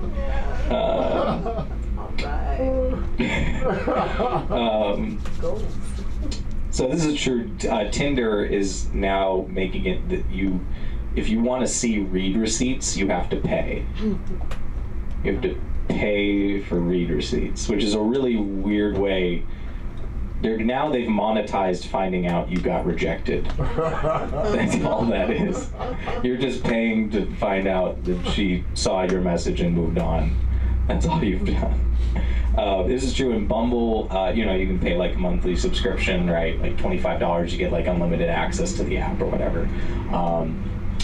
So this is true. Tinder is now making it that if you want to see read receipts, you have to pay. You have to pay for read receipts, which is a really weird way. They've monetized finding out you got rejected. That's all that is. You're just paying to find out that she saw your message and moved on. That's all you've done. This is true in Bumble. You can pay a monthly subscription, right? Like $25, you get unlimited access to the app or whatever.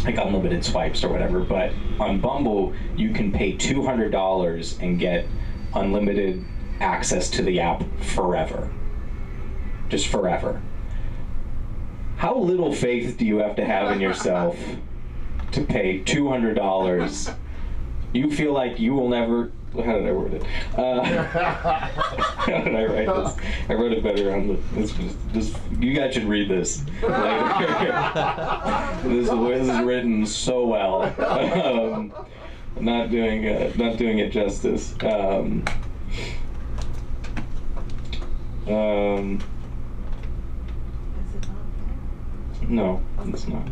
Unlimited swipes or whatever, but on Bumble you can pay $200 and get unlimited access to the app forever. Just forever. How little faith do you have to have in yourself to pay $200? You feel like you will never. How did I word it? How did I write this? I wrote it better on this. You guys should read this later. This is written so well. not doing it justice. No, it's not.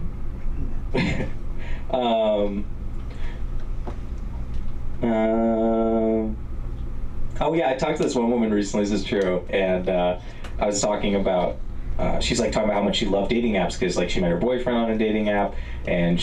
Oh yeah, I talked to this one woman recently. This is true, and I was talking about. She's like talking about how much she loved dating apps because like she met her boyfriend on a dating app, and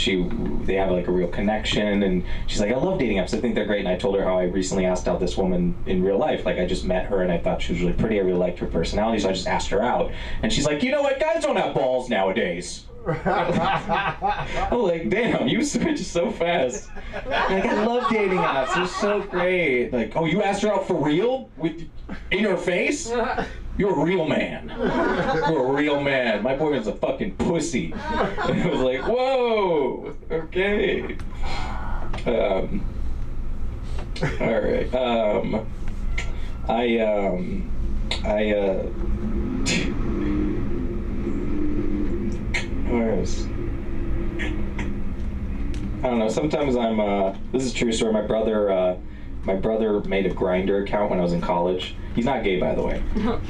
they have like a real connection. And she's like, I love dating apps. I think they're great. And I told her how I recently asked out this woman in real life. Like I just met her and I thought she was really pretty. I really liked her personality, so I just asked her out. And she's like, you know what? Guys don't have balls nowadays. I'm like, damn, you switch so fast. Like, I love dating apps. They're so great. Like, oh, you asked her out for real? In her face? You're a real man. You're a real man. My boyfriend's a fucking pussy. And I was like, whoa, okay. All right. I don't know, sometimes I'm, this is a true story, my brother made a Grindr account when I was in college. He's not gay, by the way.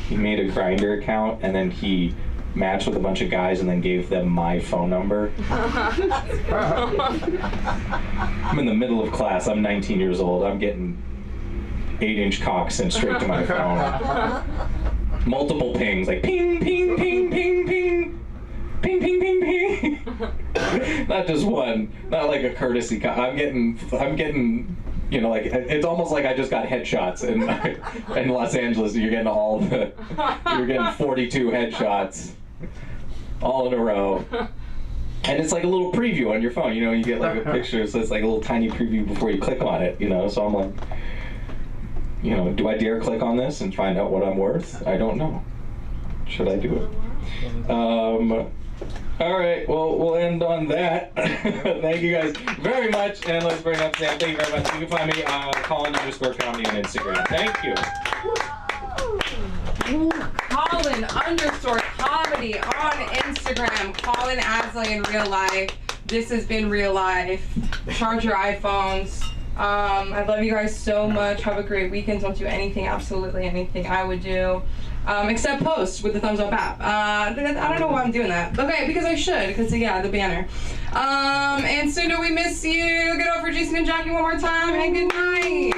He made a Grindr account, and then he matched with a bunch of guys and then gave them my phone number. I'm in the middle of class, I'm 19 years old, I'm getting 8-inch cocks sent straight to my phone. Multiple pings, like ping, ping, ping, ping, ping. Ping, ping, ping, ping. Not just one, not like a courtesy. I'm getting, you know, like it's almost like I just got headshots in Los Angeles. You're getting you're getting 42 headshots, all in a row. And it's like a little preview on your phone. You know, you get like a picture, so it's like a little tiny preview before you click on it. You know, so I'm like, you know, do I dare click on this and find out what I'm worth? I don't know. Should I do it? All right, well, we'll end on that. Thank you guys very much, and let's bring up Sam. Thank you very much. You can find me Colin_comedy on Instagram. Thank you. Colin_comedy on Instagram. Colin Asley in real life. This has been real life. Charge your iPhones. I love you guys so much. Have a great weekend. Don't do anything, absolutely anything I would do. Except post with the thumbs up app. I don't know why I'm doing that. Okay, because I should, because yeah, the banner. And Suno, we miss you. Get over Jason and Jackie one more time, and good night.